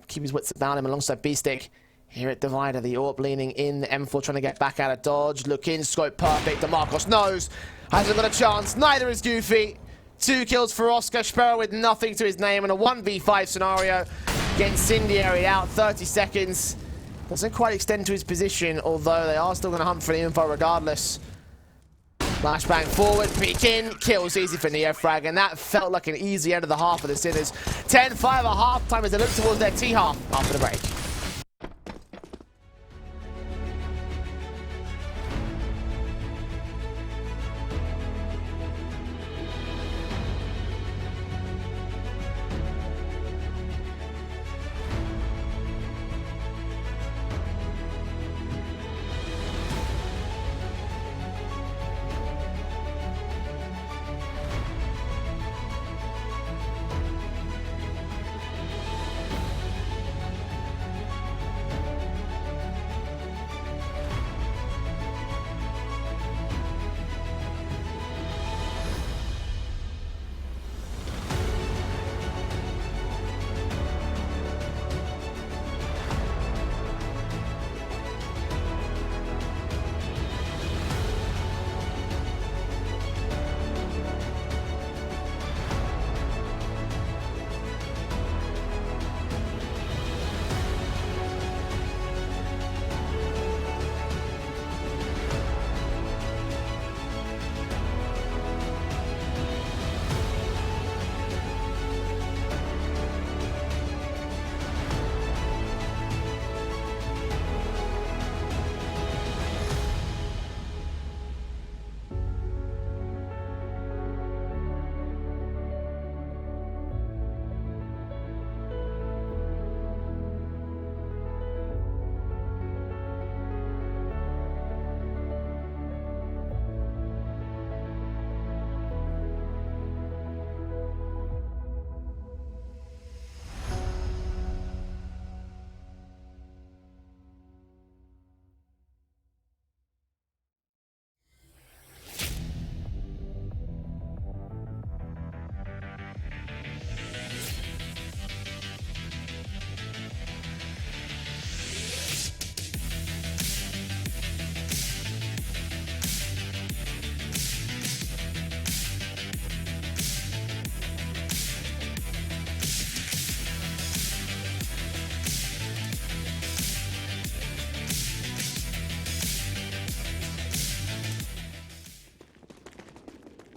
Speaker 2: Keep his wits about him alongside B-Stick. Here at Divider, the AWP leaning in. The M4 trying to get back out of dodge. Look in, scope perfect. DeMarcos knows. Hasn't got a chance. Neither is Goofy. 2 kills for Oscar. Sparrow with nothing to his name in a 1v5 scenario. Getting Incendiary out. 30 seconds. Doesn't quite extend to his position, although they are still going to hunt for the info regardless. Flashbang forward, peek in, kills easy for Neofrag, and that felt like an easy end of the half for the Sinners. 10-5 at half-time as they look towards their T-half after the break.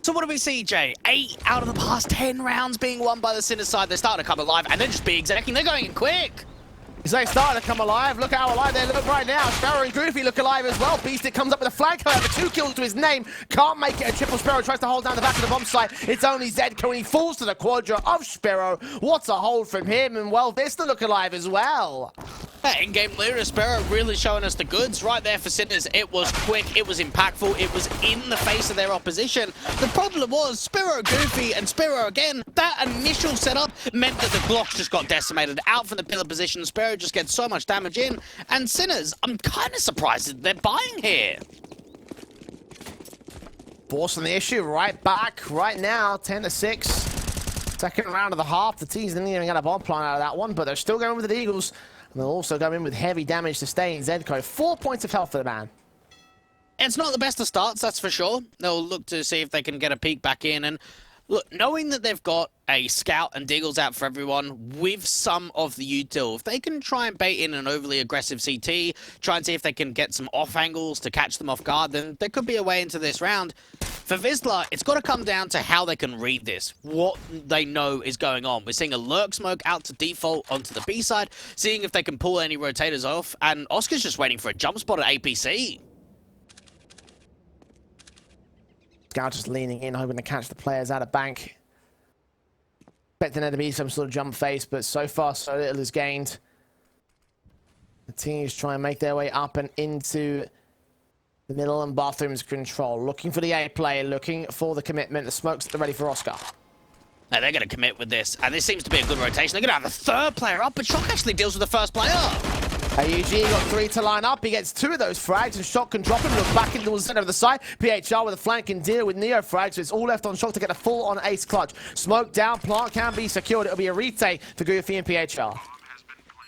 Speaker 1: So what do we see, Jay? 8 out of the past 10 rounds being won by the Sinners side. They're starting to come alive, and they're just being executing. They're going in quick.
Speaker 2: They starting to come alive. Look how alive they look right now. Sparrow and Goofy look alive as well. Beastic comes up with a flag, however, 2 kills to his name. Can't make it a triple. Sparrow tries to hold down the back of the bomb site. It's only Zedco, and he falls to the quadra of Sparrow. What's a hold from him? And well, Vista look alive as well.
Speaker 1: That in-game leader, Sparrow, really showing us the goods right there for Sinners. It was quick, it was impactful, it was in the face of their opposition. The problem was Sparrow, Goofy, and Sparrow again. That initial setup meant that the blocks just got decimated. Out from the pillar position, Sparrow just gets so much damage in. And Sinners, I'm kind of surprised that they're buying here.
Speaker 2: Forcing the issue right back right now, 10-6. Second round of the half. The teams didn't even get a bomb plant out of that one, but they're still going with the Eagles. And they'll also go in with heavy damage sustained. Zedco, 4 points of health for the man.
Speaker 1: It's not the best of starts, that's for sure. They'll look to see if they can get a peek back in. And look, knowing that they've got a scout and deagles out for everyone with some of the util, if they can try and bait in an overly aggressive CT, try and see if they can get some off angles to catch them off guard, then there could be a way into this round. For Wisla, it's got to come down to how they can read this, what they know is going on. We're seeing a lurk smoke out to default onto the B side, seeing if they can pull any rotators off, and Oscar's just waiting for a jump spot at APC.
Speaker 2: Scout just leaning in, hoping to catch the players out of bank. Expecting there to be some sort of jump face, but so far so little is gained. The teams try and make their way up and into the middle and bathrooms control. Looking for the A play, looking for the commitment. The smokes at the ready for Oscar.
Speaker 1: Now they're going to commit with this, and this seems to be a good rotation. They're going to have the third player up, but Shock actually deals with the first player.
Speaker 2: AUG got 3 to line up. He gets 2 of those frags, and Shock can drop him. Look back into the center of the site. PHR with a flanking deal with Neo frags, so it's all left on Shock to get a full-on ace clutch. Smoke down, plant can be secured. It'll be a retake for Goofy and PHR.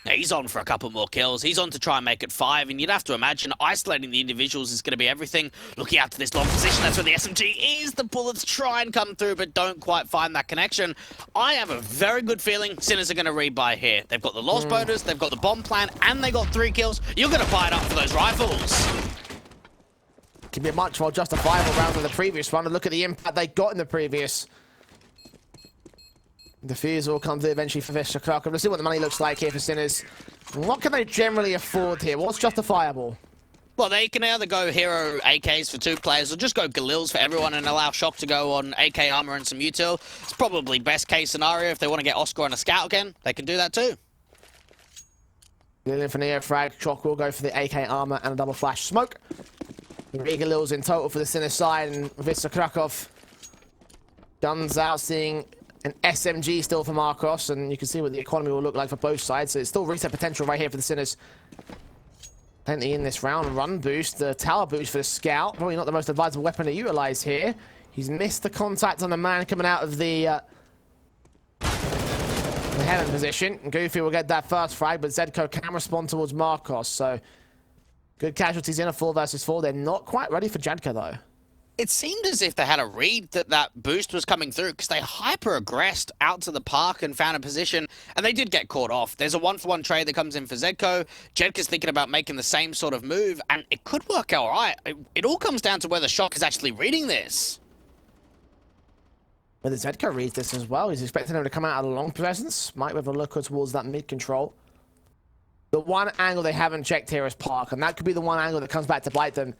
Speaker 1: Now he's on for a couple more kills. He's on to try and make it 5, and you'd have to imagine isolating the individuals is going to be everything. Looking out to this long position, that's where the SMG is. The bullets try and come through, but don't quite find that connection. I have a very good feeling Sinners are going to rebuy here. They've got the lost bonus, they've got the bomb plan, and they got 3 kills. You're going to buy it up for those rifles.
Speaker 2: Can be a much more justifiable round than the previous one. And look at the impact they got in the previous. The fears will come through eventually for Vista Krakow. Let's see what the money looks like here for Sinners. What can they generally afford here? What's justifiable?
Speaker 1: Well, they can either go hero AKs for 2 players or just go Galils for everyone and allow Shock to go on AK armor and some util. It's probably best case scenario if they want to get Oscar and a scout again. They can do that too.
Speaker 2: Galil for Neo frag. Shock will go for the AK armor and a double flash smoke. 3 Galils in total for the Sinners side, and Vista Krakow guns out, seeing an SMG still for Marcos, and you can see what the economy will look like for both sides. So it's still reset potential right here for the Sinners. Plenty in this round. Run boost, the tower boost for the scout. Probably not the most advisable weapon to utilize here. He's missed the contact on the man coming out of the heaven position. Goofy will get that first frag, but Zedco can respond towards Marcos. So good casualties in a 4 versus 4. They're not quite ready for Jadka though.
Speaker 1: It seemed as if they had a read that that boost was coming through because they hyper-aggressed out to the park and found a position, and they did get caught off. There's a 1-for-1 trade that comes in for Zedco. Jedka's thinking about making the same sort of move, and it could work out all right. It all comes down to whether Shock is actually reading this.
Speaker 2: Whether Zedco reads this as well. He's expecting him to come out of a long presence. Might with a look towards that mid-control. The one angle they haven't checked here is park, and that could be the one angle that comes back to bite them.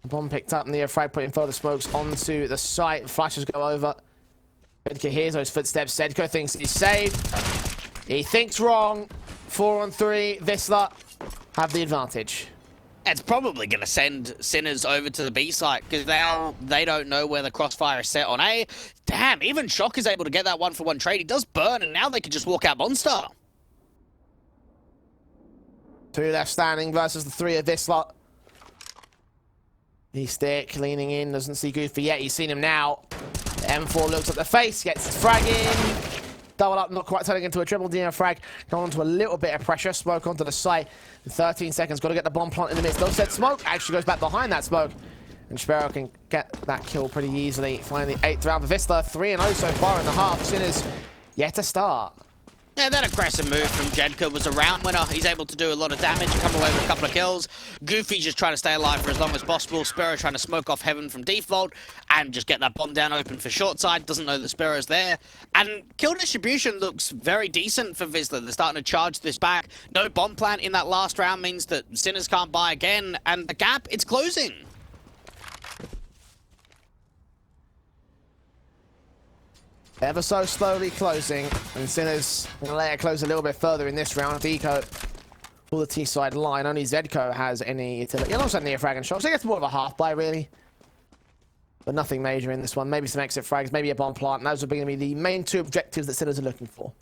Speaker 2: Bomb picked up, Neo frag putting further smokes onto the site. Flashes go over. Zedco hears those footsteps. Zedco thinks he's saved. He thinks wrong. 4 on 3. Wisla have the advantage.
Speaker 1: It's probably going to send Sinners over to the B site because they don't know where the crossfire is set on A. Damn, even Shock is able to get that 1-for-1 trade. He does burn, and now they can just walk out Monster.
Speaker 2: 2 left standing versus the 3 of Wisla. Stick leaning in, doesn't see Goofy yet. He's seen him now. The M4 looks at the face, gets his frag in. Double up, not quite turning into a triple Neo frag. Going onto a little bit of pressure. Smoke onto the site. In 13 seconds, got to get the bomb plant in the midst. Those said smoke actually goes back behind that smoke. And Sparrow can get that kill pretty easily. Finally, 8th round for Wisla. 3-0 so far in the half. Sinners yet to start.
Speaker 1: Yeah, that aggressive move from Jedka was a round winner. He's able to do a lot of damage, come away with a couple of kills. Goofy just trying to stay alive for as long as possible. Spiro trying to smoke off Heaven from default and just get that bomb down open for short side. Doesn't know that Spiro's there. And kill distribution looks very decent for Wisla. They're starting to charge this back. No bomb plant in that last round means that Sinners can't buy again. And the gap, it's closing.
Speaker 2: Ever so slowly closing, and Sinners going to let it close a little bit further in this round. Deco for the T-side line. Only Zedco has any utility. Alongside near frag and shock, so I guess more of a half buy, really. But nothing major in this one. Maybe some exit frags, maybe a bomb plant, and those are going to be the main two objectives that Sinners are looking for.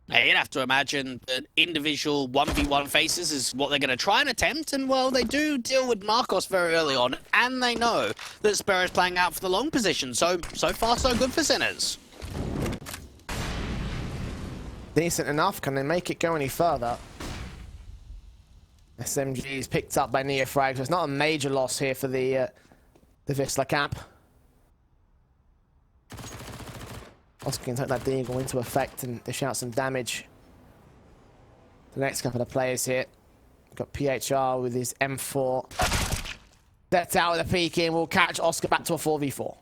Speaker 1: Now, you'd have to imagine that individual 1v1 faces is what they're going to try and attempt, and well, they do deal with Marcos very early on, and they know that Spiro's playing out for the long position, so far so good for Sinners.
Speaker 2: Decent enough, can they make it go any further? SMG's picked up by Neofrag, so it's not a major loss here for the Wisla cap. Oscar can take that Deagle into effect and dish out some damage. The next couple of players here. Got PHR with his M4. That's out with a peek in. We'll catch Oscar back to a 4v4.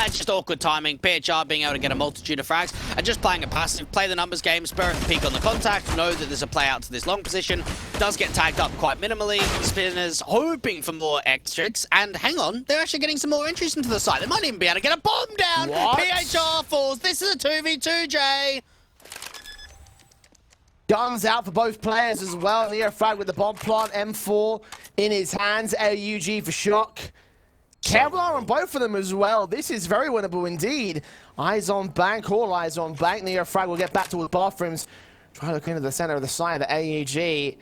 Speaker 1: Just awkward timing. PHR being able to get a multitude of frags and just playing a passive, play the numbers game, Spirit and peek on the contact, know that there's a play out to this long position, does get tagged up quite minimally. Spinners hoping for more extracts, and hang on, they're actually getting some more entries into the site. They might even be able to get a bomb down.
Speaker 2: What?
Speaker 1: PHR falls. This is a 2v2, Jay.
Speaker 2: Guns out for both players as well. Neofrag with the bomb plant, M4 in his hands, LUG for shock. Kevlar on both of them as well. This is very winnable indeed. Eyes on bank, all eyes on bank. Neofrag will get back towards bathrooms. Try to look into the center of the side of the AUG.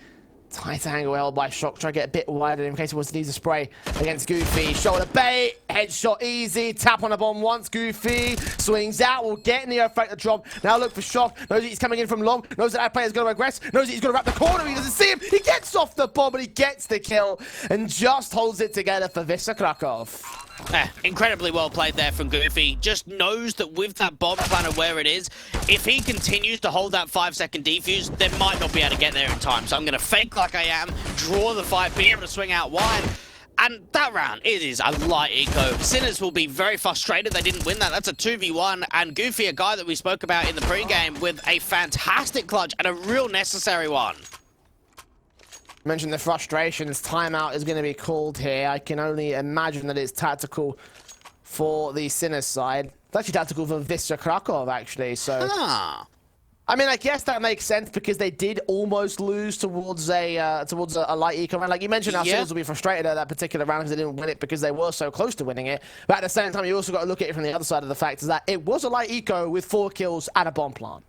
Speaker 2: Tight angle held by Shock. Try to get a bit wider in case he wants to use a spray against Goofy. Shoulder bait. Headshot easy. Tap on the bomb once. Goofy swings out. Will get Neofrag the drop. Now look for Shock. Knows that he's coming in from long. Knows that player's going to aggress. Knows that he's going to wrap the corner. He doesn't see him. He gets off the bomb, but he gets the kill. And just holds it together for Wisla Krakow.
Speaker 1: Incredibly well played there from Goofy. Just knows that with that bomb plan of where it is, if he continues to hold that 5-second defuse, they might not be able to get there in time. So I'm going to fake like I am, draw the fight, be able to swing out wide. And that round, it is a light eco. Sinners will be very frustrated they didn't win that. That's a 2v1. And Goofy, a guy that we spoke about in the pregame, with a fantastic clutch and a real necessary one.
Speaker 2: Mentioned the frustrations. Timeout is going to be called here. I can only imagine that it's tactical for the Sinners side. It's actually tactical for Wisla Krakow, actually. So, I mean, I guess that makes sense because they did almost lose towards a light eco round. Like you mentioned, our Sinners will be frustrated at that particular round because they didn't win it because they were so close to winning it. But at the same time, you also got to look at it from the other side of the fact is that it was a light eco with 4 kills and a bomb plant.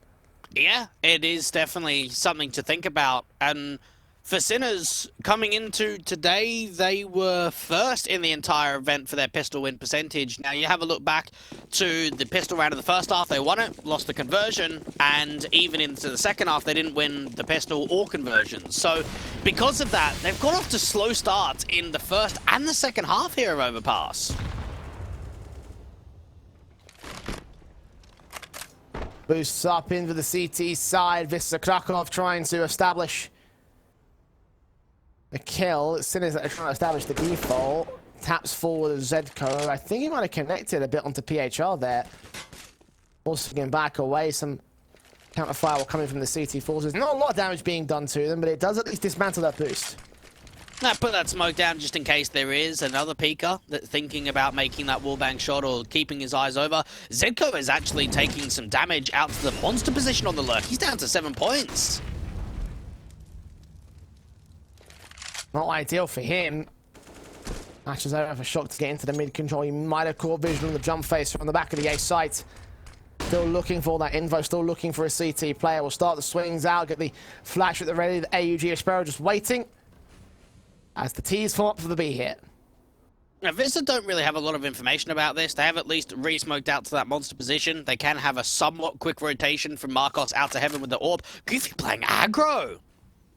Speaker 1: Yeah, it is definitely something to think about. And for Sinners, coming into today, they were first in the entire event for their pistol win percentage. Now, you have a look back to the pistol round of the first half, they won it, lost the conversion, and even into the second half, they didn't win the pistol or conversions. So, because of that, they've gone off to slow starts in the first and the second half here of Overpass.
Speaker 2: Boosts up into the CT side. Wisla Krakow trying to establish a kill. Sinners are trying to establish the default. Taps forward of Zedco. I think he might have connected a bit onto PHR there. Also getting back away. Some counterfire will come in from the CT forces. Not a lot of damage being done to them, but it does at least dismantle that boost.
Speaker 1: Now, put that smoke down just in case there is another peeker that's thinking about making that wallbang shot or keeping his eyes over. Zedco is actually taking some damage out to the monster position on the lurk. He's down to 7 points.
Speaker 2: Not ideal for him. Matches over for Shock to get into the mid-control. He might have caught vision on the jump face from the back of the A site. Still looking for that info, still looking for a CT player. Will start the swings out, get the flash at the ready. The AUG Aspero just waiting as the T's form up for the B hit.
Speaker 1: Now, Wisla don't really have a lot of information about this. They have at least re-smoked out to that monster position. They can have a somewhat quick rotation from Marcos out to Heaven with the orb. Goofy playing aggro.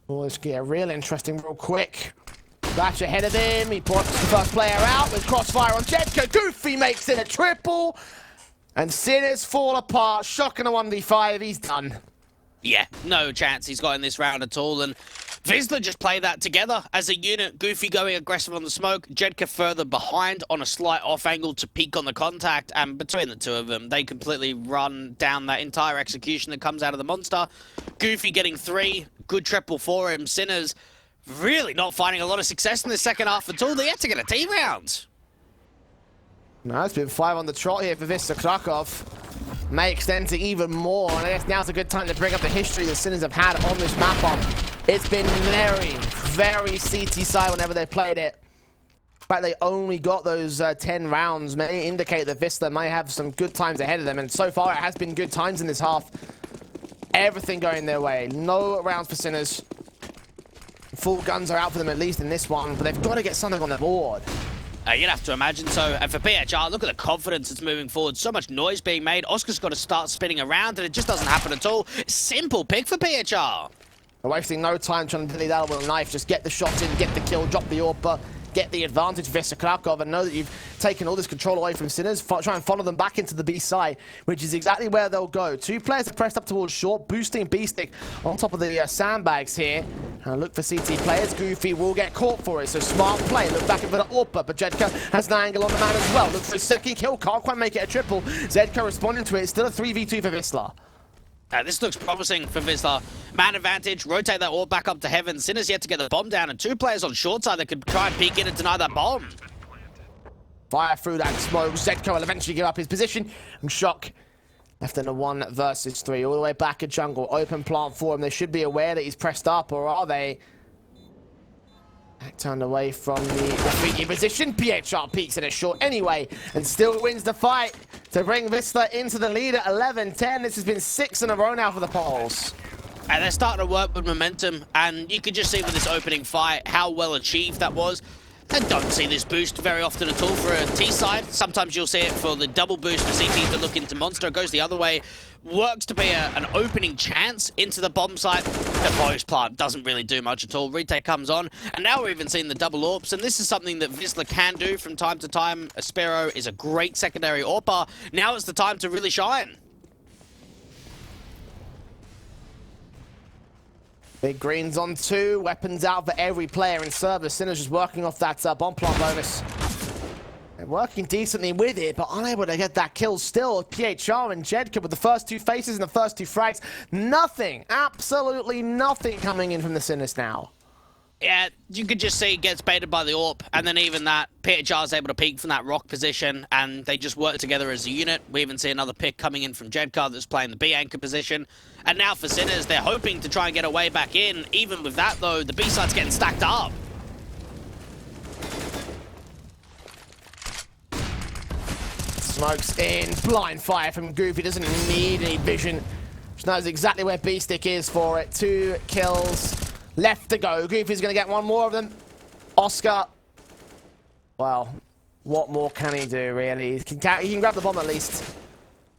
Speaker 2: Oh, this get real interesting real quick. Flash ahead of him. He blocks the first player out with crossfire on Jedka. Goofy makes it a triple. And Sinners fall apart. Shocking a 1v5. He's done.
Speaker 1: Yeah, no chance he's got in this round at all. And Wisla just play that together as a unit. Goofy going aggressive on the smoke. Jedka further behind on a slight off angle to peek on the contact. And between the two of them, they completely run down that entire execution that comes out of the monster. Goofy getting 3. Good triple for him. Sinners really not finding a lot of success in the second half at all. They had to get a T round.
Speaker 2: No, it's been 5 on the trot here for Wisla Krakow. May extend to even more, and I guess now's a good time to bring up the history the Sinners have had on this map. It's been very, very CT side whenever they played it. The fact they only got those 10 rounds may indicate that Wisla may have some good times ahead of them, and so far it has been good times in this half. Everything going their way. No rounds for Sinners. Full guns are out for them at least in this one, but they've got to get something on the board.
Speaker 1: You'd have to imagine so. And for PHR, look at the confidence that's moving forward. So much noise being made. Oscar's got to start spinning around, and it just doesn't happen at all. Simple pick for PHR.
Speaker 2: They're wasting no time trying to dilly that with a knife. Just get the shot in, get the kill, drop the AWP, get the advantage, Wisla Krakow, and know that you've taken all this control away from Sinners. Try and follow them back into the B side, which is exactly where they'll go. 2 players are pressed up towards short, boosting B-Stick on top of the sandbags here. And look for CT players. Goofy will get caught for it, so smart play. Look back for the AWP, but Jedka has an angle on the man as well. Look for a second kill, can't quite make it a triple. Zedka responding to it, still a 3v2 for Wisla.
Speaker 1: This looks promising for Wisla. Man advantage, rotate that AWP back up to heaven. Sinners yet to get the bomb down, and 2 players on short side that could try and peek in and deny that bomb.
Speaker 2: Fire through that smoke. Zedka will eventually give up his position. And Shock left in a 1 versus 3. All the way back at jungle. Open plant for him. They should be aware that he's pressed up, or are they? Turned away from the graffiti position. PHR peeks at it short anyway, and still wins the fight to bring Wisla into the lead at 11-10. This has been 6 in a row now for the Poles.
Speaker 1: And they're starting to work with momentum, and you could just see with this opening fight how well achieved that was. I don't see this boost very often at all for a T side. Sometimes you'll see it for the double boost for CT to look into Monster. It goes the other way. Works to be an opening chance into the bomb site. The post plant doesn't really do much at all. Retake comes on, and now we're even seeing the double AWPs, and this is something that Wisla can do from time to time. Aspero is a great secondary AWPer. Now is the time to really shine.
Speaker 2: Big Green's on 2, weapons out for every player in service. Sinners just working off that bomb plant bonus. They're working decently with it, but unable to get that kill still. PHR and Jedka with the first 2 faces and the first 2 frags. Nothing, absolutely nothing coming in from the Sinners now.
Speaker 1: Yeah, you could just see he gets baited by the AWP, and then even that, PHR is able to peek from that rock position, and they just work together as a unit. We even see another pick coming in from Jedka that's playing the B anchor position. And now for Sinners, they're hoping to try and get a way back in. Even with that, though, the B side's getting stacked up.
Speaker 2: Smokes in, blind fire from Goofy, doesn't need any vision. Just knows exactly where B-Stick is for it. 2 kills left to go. Goofy's going to get 1 more of them. Oscar, well, what more can he do, really? He can grab the bomb at least.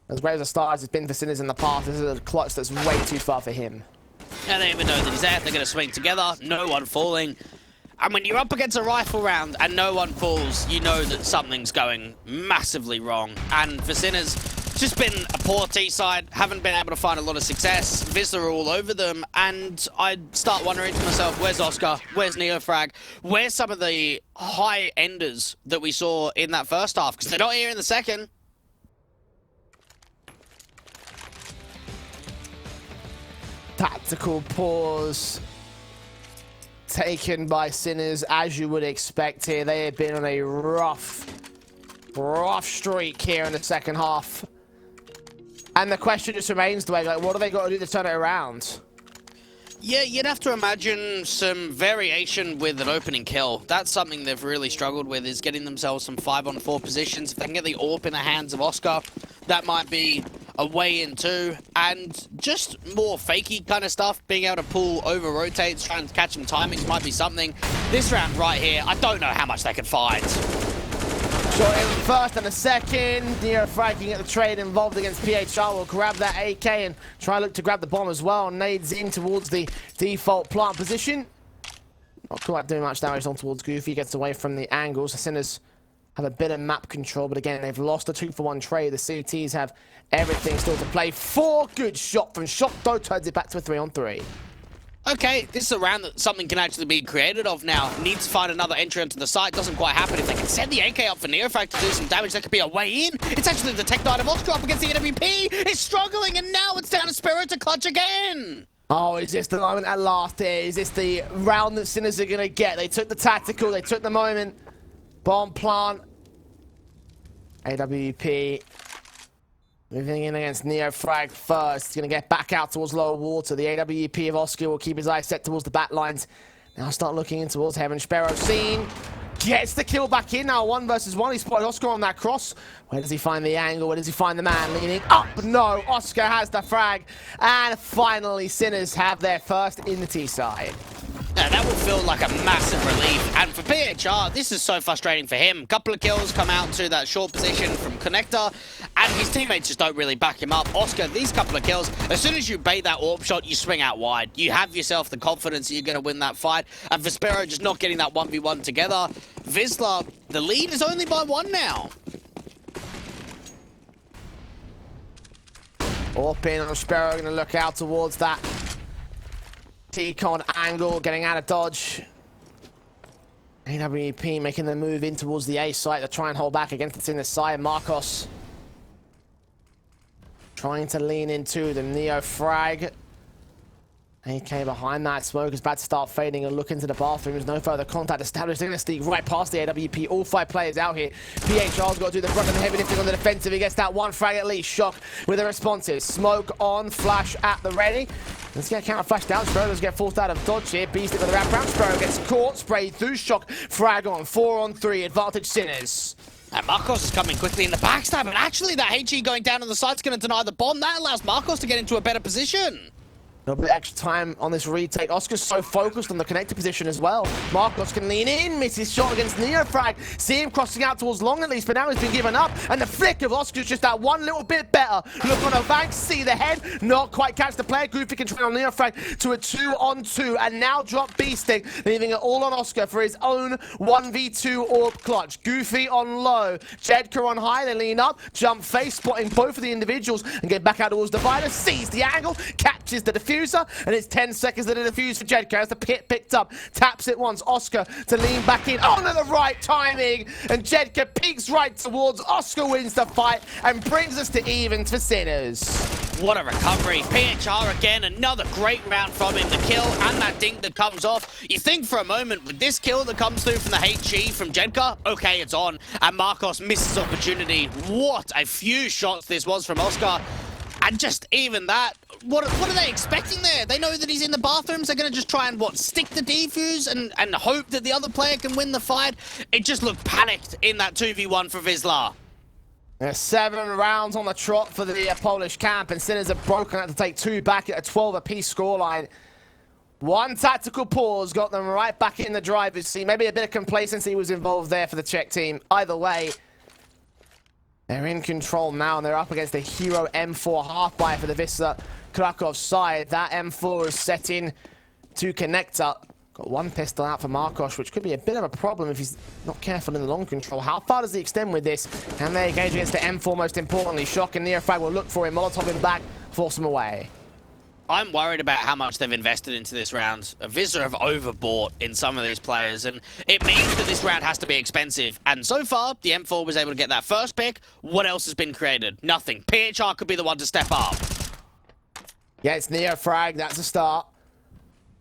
Speaker 2: As great as a start as it's been for Sinners in the past, this is a clutch that's way too far for him.
Speaker 1: And they even know that he's there. They're going to swing together. No one falling. And when you're up against a rifle round and no one falls, you know that something's going massively wrong. And for Sinners, it's just been a poor T-side. Haven't been able to find a lot of success. Wisla are all over them. And I start wondering to myself, where's Oscar? Where's Neofrag? Where's some of the high enders that we saw in that first half? Because they're not here in the second.
Speaker 2: Tactical pause taken by Sinners, as you would expect here. They have been on a rough streak here in the second half. And the question just remains, Dwayne, like, what do they got to do to turn it around?
Speaker 1: Yeah, you'd have to imagine some variation with an opening kill. That's something they've really struggled with, is getting themselves some 5-on-4 positions. If they can get the AWP in the hands of Oscar, that might be a way in too. And just more fakey kind of stuff, being able to pull over rotates, trying to catch some timings might be something. This round right here, I don't know how much they can find.
Speaker 2: Shot in first and a second. Neofrag can get the trade involved against PHR. Will grab that AK and try look to grab the bomb as well. Nades in towards the default plant position. Not quite doing much damage on towards Goofy. Gets away from the angles. The Sinners have a bit of map control, but again, they've lost a 2-for-1 trade. The CTs have everything still to play for. Good shot from Shock, though, turns it back to a 3-on-3.
Speaker 1: Okay, this is a round that something can actually be created of now. Needs to find another entry onto the site. Doesn't quite happen. If they can send the AK up for Neofrag to do some damage, that could be a way in. It's actually the Tech Knight of Oscar up against the NWP. It's struggling, and now it's down to Spiro to clutch again. Oh,
Speaker 2: is this the moment at last here? Is this the round that Sinners are going to get? They took the tactical, they took the moment. Bomb plant. AWP moving in against Neofrag first. He's going to get back out towards lower water. The AWP of Oscar will keep his eyes set towards the back lines. Now start looking in towards heaven. Sparrow seen. Gets the kill back in now. 1 versus 1. He spotted Oscar on that cross. Where does he find the angle? Where does he find the man leaning up? No. Oscar has the frag. And finally, Sinners have their first in the T side.
Speaker 1: Now, that will feel like a massive relief. And for PHR, this is so frustrating for him. Couple of kills come out to that short position from Connector, and his teammates just don't really back him up. Oscar, these couple of kills, as soon as you bait that AWP shot, you swing out wide. You have yourself the confidence that you're going to win that fight. And for Sparrow, just not getting that 1v1 together. Wisla, the lead is only by 1 now.
Speaker 2: AWP in on Sparrow, going to look out towards that T-con angle, getting out of dodge. AWP making the move in towards the A site to try and hold back against the Sinners side. Marcos trying to lean into the Neofrag. AK behind that. Smoke is about to start fading and look into the bathroom. There's no further contact established. They're going to sneak right past the AWP. All 5 players out here. PHR's got to do the brunt of the heavy lifting on the defensive. He gets that 1 frag at least. Shock with the responses. Smoke on, flash at the ready. Let's get counter flash down. Sparrow does get forced out of dodge here. Beast it with a wraparound. Sparrow gets caught. Sprayed through. Shock. Frag on. 4-on-3. Advantage Sinners.
Speaker 1: And Marcos is coming quickly in the backstab. And actually, that HE going down on the site's going to deny the bomb. That allows Marcos to get into a better position.
Speaker 2: A little bit extra time on this retake. Oscar's so focused on the connector position as well. Marcos can lean in, misses shot against Neofrag. See him crossing out towards long at least, but now he's been given up. And the flick of Oscar's just that one little bit better. Look on the bank, see the head, not quite catch the player. Goofy can train on Neofrag to a 2-on-2, and now drop B-Stick, leaving it all on Oscar for his own 1v2 AWP clutch. Goofy on low, Jedka on high, they lean up, jump face, spotting both of the individuals, and get back out towards Divider, sees the angle, catches the diffuser, and it's 10 seconds to the defuse for Jedka as the pit picked up, taps it once, Oscar to lean back in, on at the right timing, and Jedka peeks right towards, Oscar wins the fight, and brings us to even for Sinners.
Speaker 1: What a recovery. PHR again, another great round from him. The kill and that dink that comes off. You think for a moment, with this kill that comes through from the HG from Jedka, okay, it's on, and Marcos misses opportunity. What a few shots this was from Oscar. And just even that, what are they expecting there? They know that he's in the bathrooms. They're going to just try and, stick the defuse and hope that the other player can win the fight? It just looked panicked in that 2v1 for Wisla.
Speaker 2: There's 7 rounds on the trot for the Polish camp, and Sinners have broken out to take 2 back at a 12 apiece scoreline. 1 tactical pause got them right back in the driver's seat. Maybe a bit of complacency was involved there for the Czech team. Either way, they're in control now, and they're up against the hero M4 half-buy for the Wisla Krakow side. That M4 is set in to Connector. Got 1 pistol out for Marcos, which could be a bit of a problem if he's not careful in the long control. How far does he extend with this? Can they engage against the M4 most importantly? Shock and Neofrag will look for him, Molotov him back, force him away.
Speaker 1: I'm worried about how much they've invested into this round. Wisla have overbought in some of these players, and it means that this round has to be expensive. And so far, the M4 was able to get that first pick. What else has been created? Nothing. PHR could be the one to step up.
Speaker 2: Yeah, it's Neofrag. That's a start.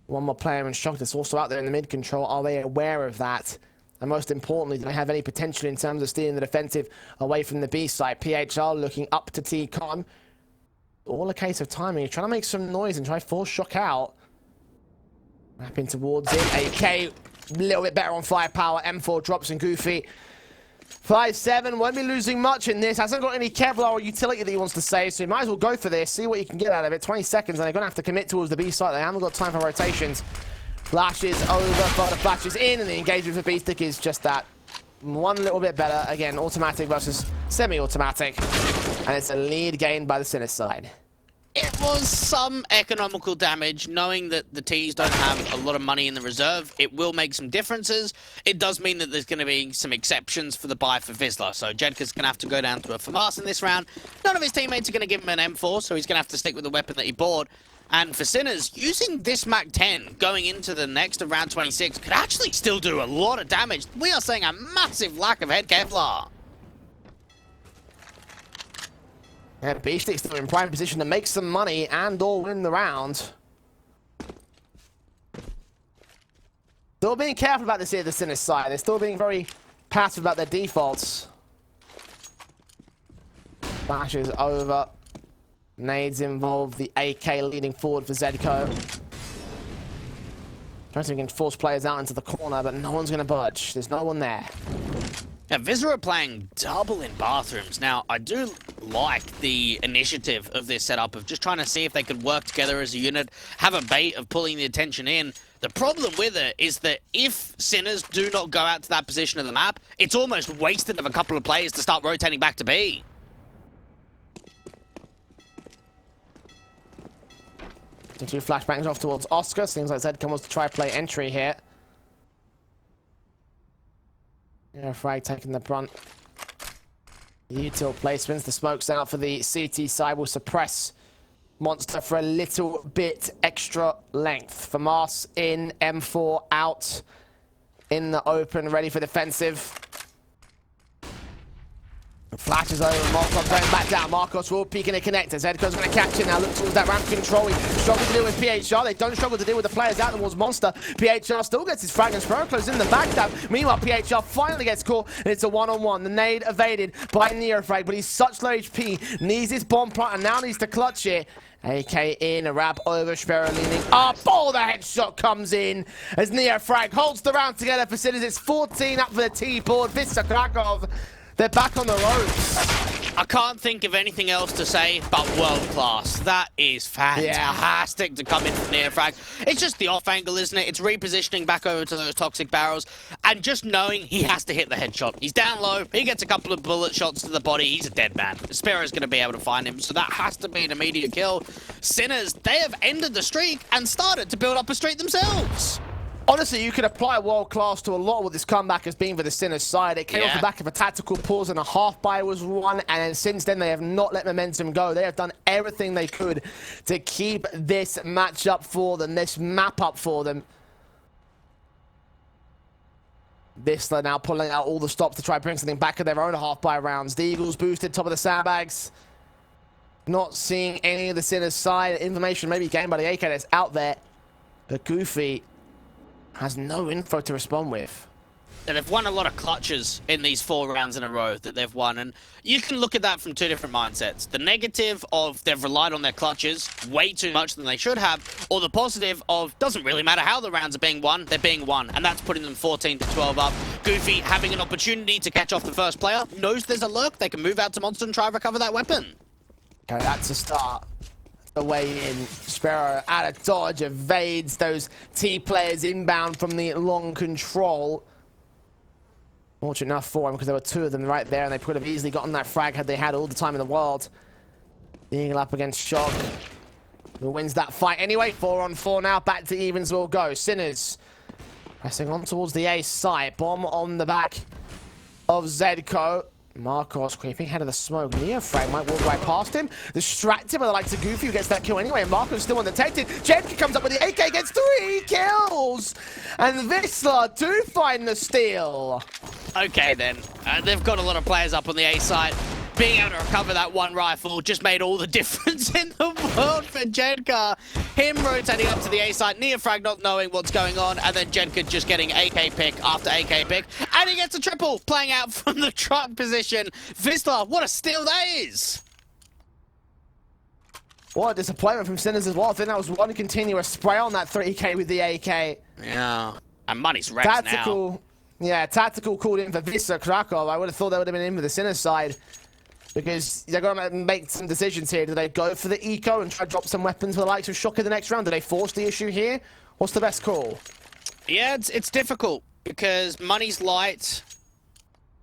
Speaker 2: 1 more player in Shock that's also out there in the mid control. Are they aware of that? And most importantly, do they have any potential in terms of stealing the defensive away from the B side? PHR looking up to T-Con. All a case of timing. He's trying to make some noise and try to force Shock out. Wrapping towards it. AK, a little bit better on firepower. M4 drops and Goofy. 5-7, won't be losing much in this. Hasn't got any Kevlar or utility that he wants to save, so he might as well go for this, see what he can get out of it. 20 seconds, and they're going to have to commit towards the B site. They haven't got time for rotations. Flashes over, further flashes in, and the engagement for B-Stick is just that. 1 little bit better. Again, automatic versus semi-automatic. And it's a lead gained by the Sinners side.
Speaker 1: was some economical damage. Knowing that the T's don't have a lot of money in the reserve, it will make some differences. It does mean that there's going to be some exceptions for the buy for Wisla. So Jedka's going to have to go down to a FAMAS in this round. None of his teammates are going to give him an M4, so he's going to have to stick with the weapon that he bought. And for Sinners, using this MAC-10 going into the next of round 26 could actually still do a lot of damage. We are seeing a massive lack of head Kevlar.
Speaker 2: Yeah, Beefstick's still in prime position to make some money and or win the round. Still being careful about this here, the Sinners side. They're still being very passive about their defaults. Flashes over. Nades involved. The AK leading forward for Zedco. Trying to get force players out into the corner, but no one's going to budge. There's no one there.
Speaker 1: Now, Viscera are playing double in bathrooms. Now, I do like the initiative of this setup of just trying to see if they could work together as a unit, have a bait of pulling the attention in. The problem with it is that if Sinners do not go out to that position of the map, it's almost wasted of a couple of players to start rotating back to B.
Speaker 2: Two flashbangs off towards Oscar. Seems like Zedco wants to try play entry here. Yeah, Frag taking the brunt. Util placements. The smokes out for the CT side will suppress Monster for a little bit extra length. FAMAS in, M4 out in the open, ready for defensive. Flashes over, Marcos going back down. Marcos will peek in a connector. Zedco's going to catch it now. Look towards that ramp control. He struggles to deal with PHR. They don't struggle to deal with the players out towards Monster. PHR still gets his frag and Sparrow close in the backstab. Meanwhile, PHR finally gets caught and it's a one-on-one. The nade evaded by Neofrag, but he's such low HP. Needs his bomb plant and now needs to clutch it. AK in, a wrap over, Sparrow leaning up. Oh, the headshot comes in as Neofrag holds the round together for Sinners. It's 14 up for the T-board. Wisla Krakow. They're back on the ropes.
Speaker 1: I can't think of anything else to say but world class. That is fantastic to come in from Neofrag. It's just the off angle, isn't it? It's repositioning back over to those toxic barrels and just knowing he has to hit the headshot. He's down low. He gets a couple of bullet shots to the body. He's a dead man. Sparrow's going to be able to find him, so that has to be an immediate kill. Sinners, they have ended the streak and started to build up a streak themselves.
Speaker 2: Honestly, you could apply world class to a lot of what this comeback has been for the Sinners side. It came off the back of a tactical pause and a half buy was won, and then since then they have not let momentum go. They have done everything they could to keep this match up for them, this map up for them. Wisla now pulling out all the stops to try and bring something back in their own half buy rounds. The Eagles boosted top of the sandbags. Not seeing any of the Sinners side. Information maybe gained by the AK that's out there, but Goofy has no info to respond with.
Speaker 1: And they've won a lot of clutches in these 4 rounds in a row that they've won, and you can look at that from 2 different mindsets. The negative of they've relied on their clutches way too much than they should have, or the positive of doesn't really matter how the rounds are being won, they're being won, and that's putting them 14 to 12 up. Goofy having an opportunity to catch off the first player, knows there's a lurk, they can move out to Monster and try and recover that weapon.
Speaker 2: Okay, that's a start. The way in, Sparrow out of dodge, evades those T-players inbound from the long control. Fortunate enough for him because there were 2 of them right there and they could have easily gotten that frag had they had all the time in the world. The Eagle up against Shock. Who wins that fight anyway? 4 on 4 now, back to evens will go. Sinners pressing on towards the A site. Bomb on the back of Zedco. Marcos creeping ahead of the smoke. Neofrag might walk right past him. Distracted by the likes of Goofy who gets that kill anyway. Marcos still undetected. Jedka comes up with the AK, gets 3 kills. And Wisla do find the steal.
Speaker 1: Okay then, they've got a lot of players up on the A side. Being able to recover that 1 rifle just made all the difference in the world for Jedka. Him rotating up to the A side, Neofrag not knowing what's going on, and then Jedka just getting AK pick after AK pick. And he gets a triple, playing out from the truck position. Wisla, what a steal that is!
Speaker 2: What a disappointment from Sinners as well. I think that was one continuous spray on that 3K with the AK.
Speaker 1: Yeah, and money's wrecked now.
Speaker 2: Yeah, tactical called in for Wisla Krakow. I would have thought they would have been in with the Sinners side. Because they're going to make some decisions here. Do they go for the eco and try to drop some weapons for the likes of Shock in the next round? Do they force the issue here? What's the best call?
Speaker 1: Yeah, it's difficult because money's light.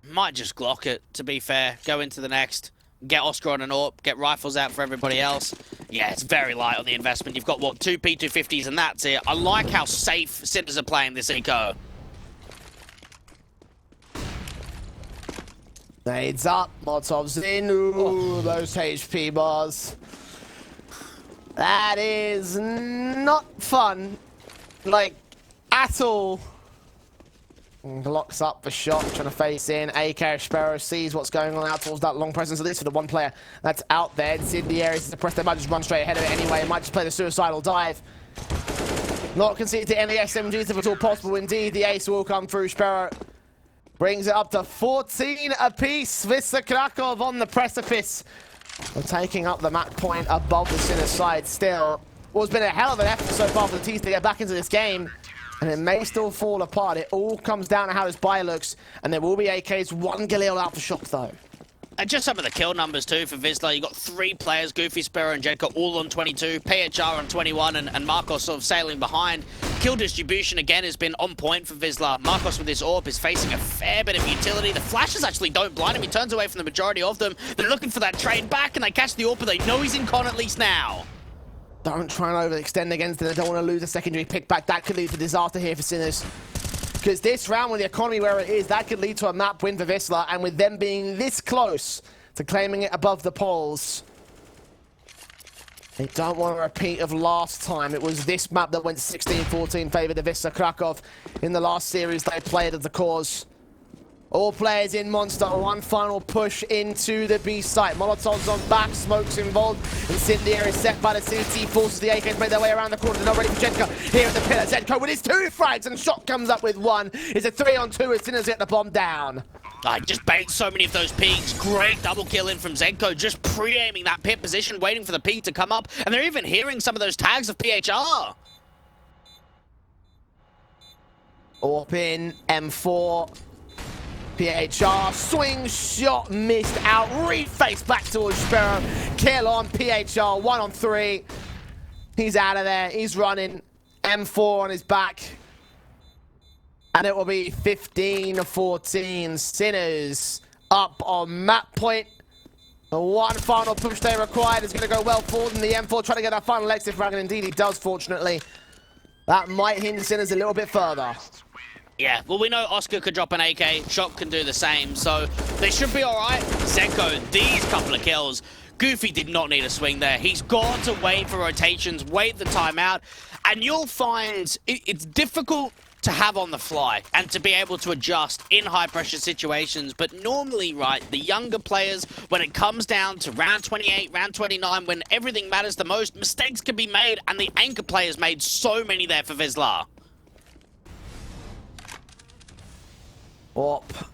Speaker 1: Might just Glock it, to be fair. Go into the next. get Oscar on an AWP, get rifles out for everybody else. Yeah, it's very light on the investment. You've got, what, 2 P250s and that's it. I like how safe Sinners are playing this eco.
Speaker 2: Nades up, Molotovs in. Ooh, those HP bars. That is not fun. Like, at all. Locks up the shot, trying to face in. AK Sparrow sees what's going on out towards that long presence of this for the one player that's out there. It's in the area to suppress. They might just run straight ahead of it anyway. It might just play the suicidal dive. Not conceded to any SMGs if it's all possible. Indeed, the ace will come through. Sparrow brings it up to 14 apiece. Wisla Krakow on the precipice. We're taking up the map point above the Sinners side still. Well, it's been a hell of an effort so far for the T's to get back into this game. And it may still fall apart. It all comes down to how this buy looks. And there will be AKs. 1 Galil out for shock, though.
Speaker 1: And just some of the kill numbers, too, for Wisla. You've got 3 players, Goofy, Sparrow, and Jedka, all on 22. PHR on 21, and Marcos sort of sailing behind. Kill distribution, again, has been on point for Wisla. Marcos with this AWP is facing a fair bit of utility. The flashes actually don't blind him. He turns away from the majority of them. They're looking for that trade back, and they catch the AWP, but they know he's in con at least now.
Speaker 2: Don't try and overextend against it. They don't want to lose a secondary pick back. That could lead to disaster here for Sinners. Because this round, with the economy where it is, that could lead to a map win for Wisla. And with them being this close to claiming it above the polls, they don't want a repeat of last time. It was this map that went 16-14 favour the Wisla Krakow in the last series they played at the cause. All players in Monster, one final push into the B site. Molotovs on back, smokes involved. Incendiary is set by the CT forces. The AKs made their way around the corner. They're not ready for Jedka. Here at the pillar, Zedko with his 2 frags, and Shot comes up with 1. It's a 3-on-2 as Sinners get the bomb down.
Speaker 1: I just banked so many of those peaks. Great double kill in from Zedko, just pre-aiming that pit position, waiting for the peak to come up. And they're even hearing some of those tags of PHR.
Speaker 2: AWP in, M4. PHR, swing shot, missed out, reface back towards Sparrow. Kill on PHR, 1-on-3. He's out of there, he's running. M4 on his back. And it will be 15-14. Sinners up on map point. The one final push they required is going to go well for them. The M4 trying to get that final exit frag, and indeed he does, fortunately. That might hinder Sinners a little bit further.
Speaker 1: Yeah, well, we know Oscar could drop an AK, Shock can do the same, so they should be all right. Zedko, these couple of kills. Goofy did not need a swing there. He's got to wait for rotations, wait the timeout, and you'll find it's difficult to have on the fly and to be able to adjust in high-pressure situations. But normally, right, the younger players, when it comes down to round 28, round 29, when everything matters the most, mistakes can be made, and the anchor players made so many there for Wisla. AWP.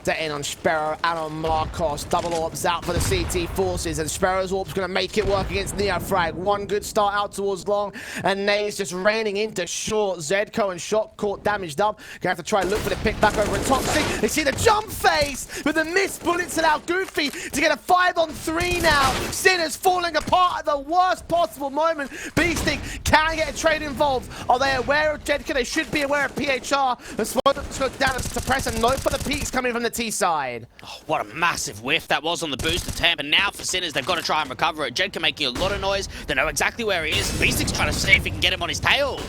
Speaker 1: Set in on Sparrow and on Marcos. Double AWPs out for the CT forces, and Sparrow's AWP's going to make it work against Neofrag. One good start out towards long, and Nays just raining into short. Zedko and Shot caught damaged up. Gonna have to try and look for the pick back over in Toxic. They see the jump phase with the missed bullets allowed Goofy to get a 5-on-3 now. Sinners falling apart at the worst possible moment. Beasting can get a trade involved. Are they aware of Jedka? They should be aware of PHR. The smoke down to suppress, and note for the peaks coming from the T side. Oh, what a massive whiff that was on the boost attempt, and now for Sinners, they've got to try and recover it. Jedka making a lot of noise. They know exactly where he is. Beasting's trying to see if he can get him on his tail.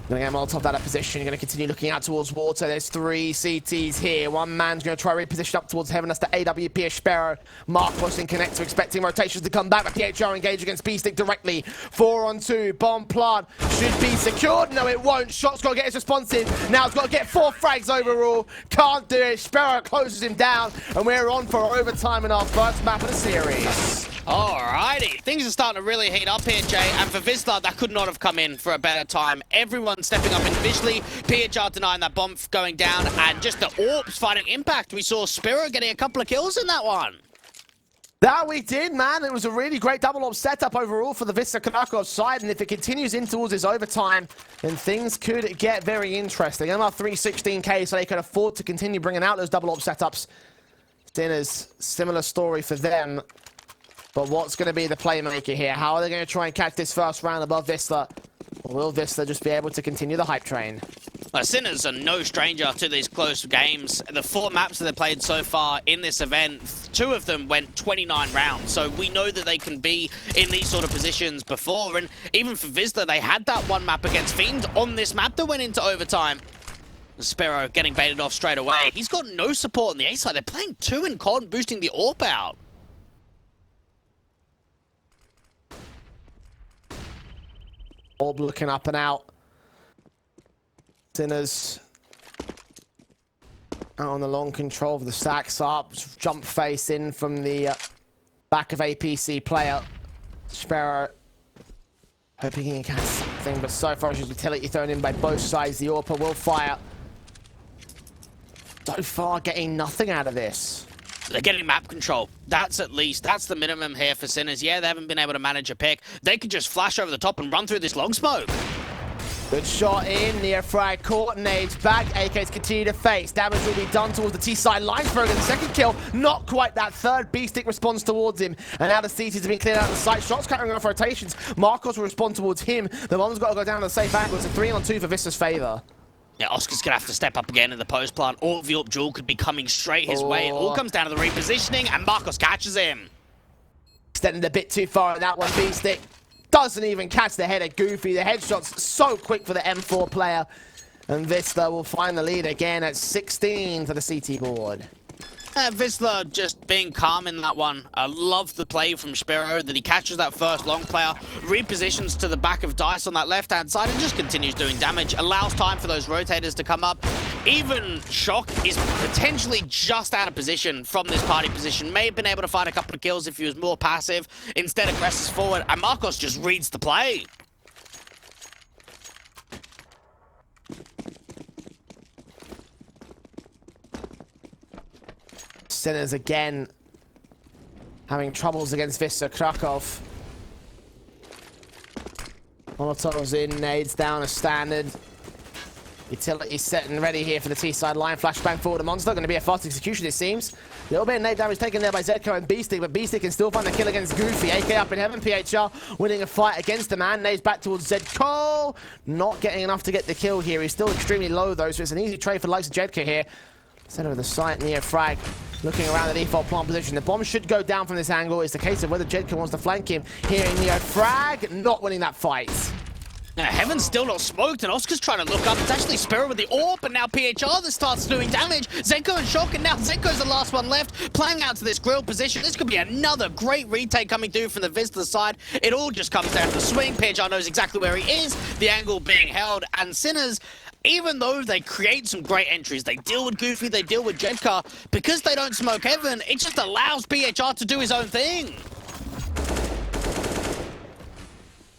Speaker 2: Gonna get Molotov out of position. You're gonna continue looking out towards water. There's 3 CTs here. One man's gonna try to reposition up towards heaven. That's the AWP Sparrow. Marcos in connector, expecting rotations to come back, but PHR engage against Beasting directly. 4-on-2. Bomb plant should be secured. No, it won't. Shot's gotta get his response in. Now it's gotta get 4 frags overall. Can't do it. Sparrow closes him down, and we're on for overtime in our first map of the series.
Speaker 1: Alrighty, things are starting to really heat up here, Jay, and for Wisla, that could not have come in for a better time. Everyone stepping up individually, PHR denying that bomb going down, and just the AWPs finding impact. We saw Spiro getting a couple of kills in that one.
Speaker 2: That we did, man. It was a really great double AWP setup overall for the Wisla Krakow side, and if it continues in towards this overtime, then things could get very interesting. Another 316k, so they could afford to continue bringing out those double AWP setups. Sinners, similar story for them. But what's going to be the playmaker here? How are they going to try and catch this first round above Wisla? Or will Wisla just be able to continue the hype train?
Speaker 1: Sinners are no stranger to these close games. The 4 maps that they've played so far in this event, 2 of them went 29 rounds, so we know that they can be in these sort of positions before. And even for Wisla, they had that one map against Fiend on this map that went into overtime. Sparrow getting baited off straight away. He's got no support on the A side. They're playing 2 in COD, boosting the AWP out.
Speaker 2: Orb looking up and out. Sinners out on the long control of the stacks up. Jump face in from the back of APC player. Sparrow hoping he can catch something, but so far as utility thrown in by both sides. The AWP will fire. So far getting nothing out of this.
Speaker 1: They're getting map control. That's the minimum here for Sinners. Yeah, they haven't been able to manage a pick. They could just flash over the top and run through this long smoke.
Speaker 2: Good shot in, near frag caught, nades back, AKs continue to face. Damage will be done towards the T-side line. Sparrow the second kill, not quite that third. B-Stick responds towards him, and now the CTs have been cleared out of the site. Shots carrying off rotations. Marcos will respond towards him. The bomb's got to go down to the safe angle. It's a 3-on-2 for Vista's favor.
Speaker 1: Yeah, Oscar's going to have to step up again in the post plant. Or the AWP duel could be coming straight his way. It all comes down to the repositioning, and Marcos catches him.
Speaker 2: Extended a bit too far on that one. B-Stick doesn't even catch the head of Goofy. The headshot's so quick for the M4 player. And Wisla will find the lead again at 16 to the CT board.
Speaker 1: Wisla just being calm in that one. I love the play from Sparrow that he catches that first long player, repositions to the back of Dice on that left-hand side and just continues doing damage. Allows time for those rotators to come up. Even Shock is potentially just out of position from this party position. May have been able to find a couple of kills if he was more passive. Instead aggresses forward, and Marcos just reads the play.
Speaker 2: Sinners again having troubles against Vista Krakow. Molotovs in, nades down as standard. Utility set and ready here for the T-side line. Flashbang forward to Monster. Going to be a fast execution, it seems. A little bit of nade damage taken there by Zedko and B-Stick, but B-Stick can still find the kill against Goofy. AK up in heaven, PHR winning a fight against the man. Nades back towards Zedko. Not getting enough to get the kill here. He's still extremely low, though, so it's an easy trade for the likes of Zedko here. Center of the site near frag. Looking around the default plant position. The bomb should go down from this angle. It's the case of whether Jedka wants to flank him here in Neo. Frag, not winning that fight.
Speaker 1: Now, Heaven's still not smoked, and Oscar's trying to look up. It's actually Sparrow with the AWP, and now PHR that starts doing damage. Zenko and Shock, and now Zenko's the last one left, playing out to this grill position. This could be another great retake coming through from the Vista side. It all just comes down to the swing. PHR knows exactly where he is, the angle being held, and Sinners, even though they create some great entries, they deal with Goofy, they deal with Jedka, because they don't smoke Heaven, it just allows PHR to do his own thing.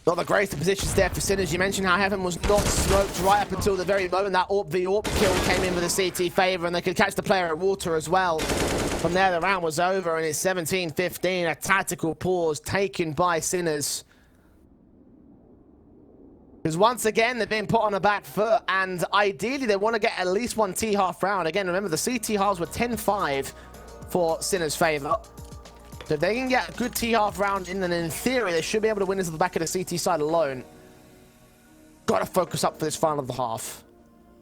Speaker 2: Not the greatest positions there for Sinners. You mentioned how Heaven was not smoked right up until the very moment that AWP v AWP kill came in with the CT favor, and they could catch the player at water as well. From there, the round was over, and it's 17-15, a tactical pause taken by Sinners. Because once again, they've been put on a back foot, and ideally they want to get at least one T-half round. Again, remember, the CT halves were 10-5 for Sinners' favor. So if they can get a good T-half round in, then in theory, they should be able to win this at the back of the CT side alone. Got to focus up for this final of the half.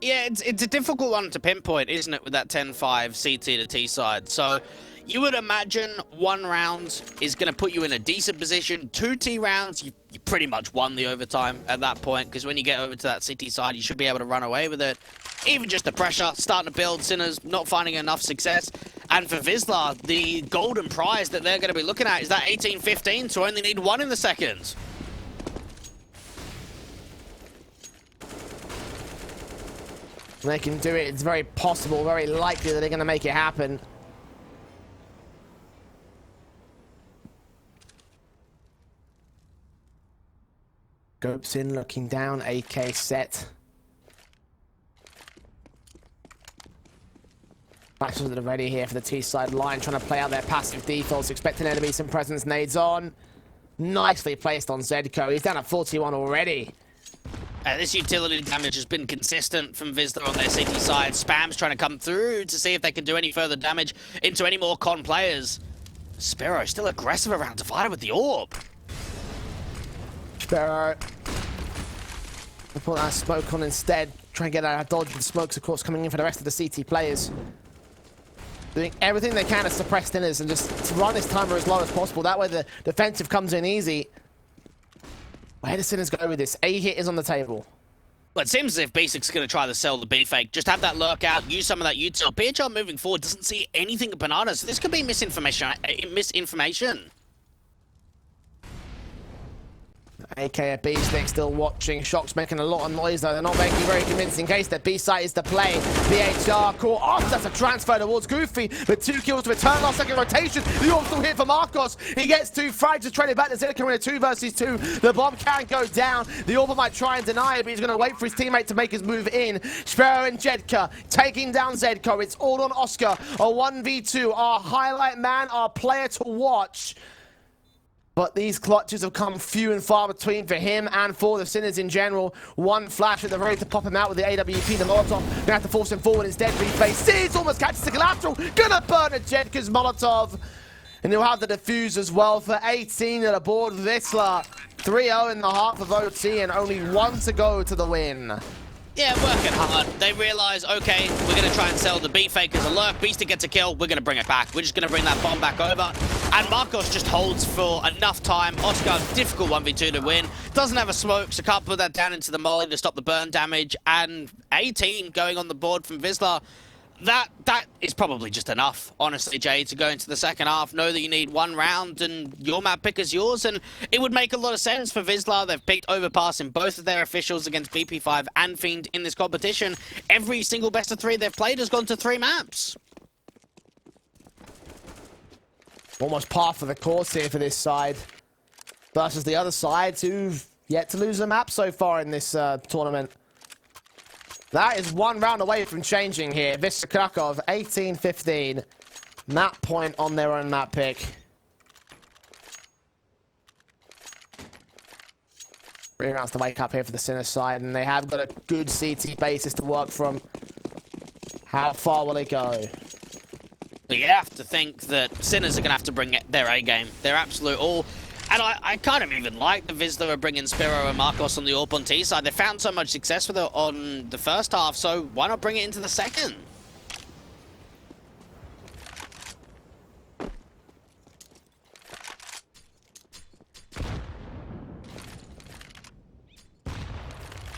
Speaker 1: Yeah, it's a difficult one to pinpoint, isn't it, with that 10-5 CT to T side. So you would imagine one round is going to put you in a decent position. 2 T rounds, you pretty much won the overtime at that point, because when you get over to that CT side, you should be able to run away with it. Even just the pressure, starting to build, Sinners not finding enough success. And for Wisla, the golden prize that they're going to be looking at is that 18-15 to only need 1 in the second.
Speaker 2: They can do it. It's very possible, very likely that they're going to make it happen. Gopes in, looking down, AK set. Backs that are ready here for the T-side line, trying to play out their passive defaults, expecting there to be some presence. Nades on. Nicely placed on Zedko. He's down at 41 already.
Speaker 1: This utility damage has been consistent from Wisla on their CT side. Spam's trying to come through to see if they can do any further damage into any more con players. Sparrow still aggressive around Divider with the AWP.
Speaker 2: Sparrow. We'll put that smoke on instead. Try and get out of dodge with the smokes, of course, coming in for the rest of the CT players. doing everything they can to suppress Sinners and just to run this timer as low as possible. That way the defensive comes in easy. Where does Sinners go with this? A hit is on the table.
Speaker 1: Well, it seems as if Basic's going to try to sell the B fake. Just have that lurk out, use some of that util. PHR moving forward doesn't see anything at Bananas, so this could be misinformation.
Speaker 2: AK at B-Stick still watching. Shock's making a lot of noise though. They're not making very convincing case that B-side is the play. PHR caught off. That's a transfer towards Goofy with 2 kills to return last second rotation. The orb still hit for Marcos. He gets 2 frags to trade it back to Zedka in a 2 versus 2. The bomb can go down. The Orb might try and deny it, but he's going to wait for his teammate to make his move in. Sparrow and Jedka taking down Zedko. It's all on Oscar. A 1v2. Our highlight man, our player to watch. But these clutches have come few and far between for him and for the Sinners in general. One flash at the ready to pop him out with the AWP. The Molotov gonna have to force him forward instead. Reface sees, almost catches the collateral. Gonna burn a Jedka's Molotov. And he'll have the defuse as well for 18 at aboard Wisla. 3-0 in the half of OT and only 1 to go to the win.
Speaker 1: Yeah, working hard. They realise, okay, we're going to try and sell the B fake as a lurk. Beastie gets a kill, we're going to bring it back. We're just going to bring that bomb back over. And Marcos just holds for enough time. Oscar, difficult 1v2 to win. Doesn't have a smoke, so can't put that down into the molly to stop the burn damage. And 18 going on the board from Wisla. That is probably just enough, honestly, Jay, to go into the second half. Know that you need 1 round and your map pick is yours. And it would make a lot of sense for Wisla. They've picked Overpass in both of their officials against BP5 and Fiend in this competition. Every single best of 3 they've played has gone to 3 maps.
Speaker 2: Almost par for the course here for this side. Versus the other side who've yet to lose a map so far in this tournament. That is 1 round away from changing here. Wisla Krakow, 18-15. Map point on their own map pick. 3 rounds to wake up here for the Sinner side, and they have got a good CT basis to work from. How far will it go?
Speaker 1: You have to think that Sinners are going to have to bring their A game, their absolute all. And I kind of even like the Wisla are bringing Spiro and Marcos on the AWP on T side. They found so much success with it on the first half, so why not bring it into the second?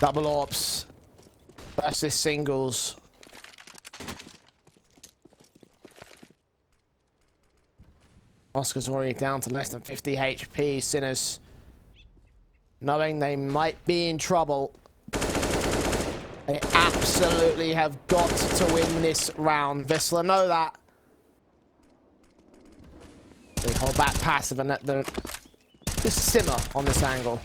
Speaker 2: Double AWPs versus singles. Oscar's already down to less than 50 HP. Sinners, knowing they might be in trouble, they absolutely have got to win this round. Wisla know that. They hold back passive and let them just simmer on this angle.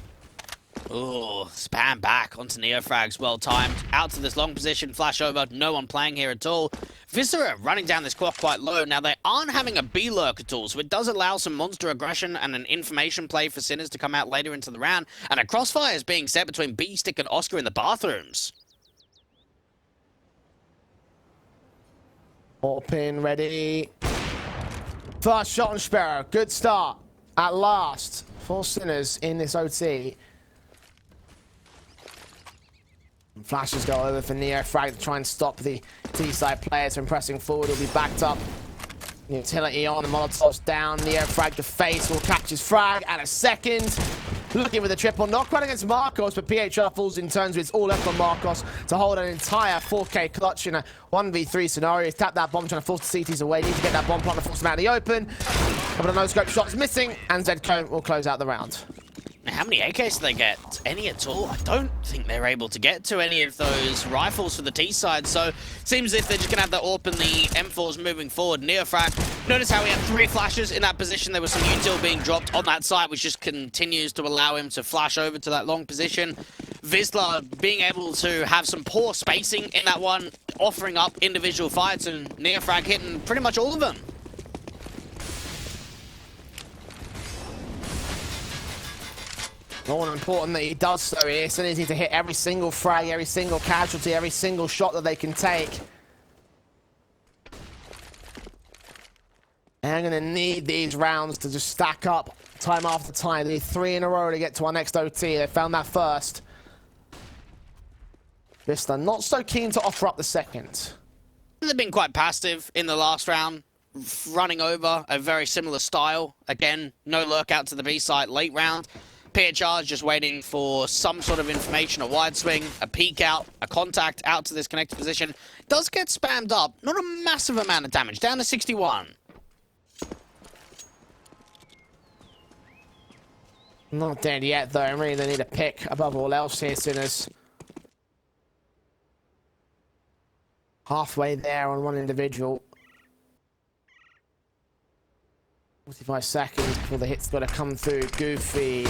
Speaker 1: Oh, spam back onto Neofrags, well timed. Out to this long position, flash over, no one playing here at all. Wisla are running down this clock quite low. Now, they aren't having a B lurk at all, so it does allow some monster aggression and an information play for Sinners to come out later into the round. And a crossfire is being set between B-Stick and Oscar in the bathrooms.
Speaker 2: All pin ready. First shot on Sparrow. Good start. At last, for Sinners in this OT. Flashes go over for Neofrag to try and stop the T-side players from pressing forward. He'll be backed up. Utility on, the Molotov's down. Neofrag to face will catch his frag at a second. Looking with a triple knock right against Marcos, but PHR falls in turns with all left on Marcos to hold an entire 4K clutch in a 1v3 scenario. He's tapped that bomb, trying to force the CTs away. Need to get that bomb plant to force them out in the open. Couple of no-scope shots missing, and Zedko will close out the round.
Speaker 1: How many AKs do they get? Any at all? I don't think they're able to get to any of those rifles for the T side, so seems as if they're just going to have that AWP and the M4s moving forward. Neofrag, notice how he had 3 flashes in that position. There was some util being dropped on that side, which just continues to allow him to flash over to that long position. Wisla being able to have some poor spacing in that one, offering up individual fights, and Neofrag hitting pretty much all of them.
Speaker 2: More important that he does so here. So they need to hit every single frag, every single casualty, every single shot that they can take. And I'm going to need these rounds to just stack up time after time. They need 3 in a row to get to our next OT. They found that first. Wisla not so keen to offer up the second.
Speaker 1: They've been quite passive in the last round, running over a very similar style. Again, no lurk out to the B site late round. PHR is just waiting for some sort of information, a wide swing, a peek out, a contact out to this connected position. Does get spammed up, not a massive amount of damage, down to 61.
Speaker 2: Not dead yet, though. I really need a pick above all else here, Sinners. Halfway there on one individual. 45 seconds before the hit's got to come through. Goofy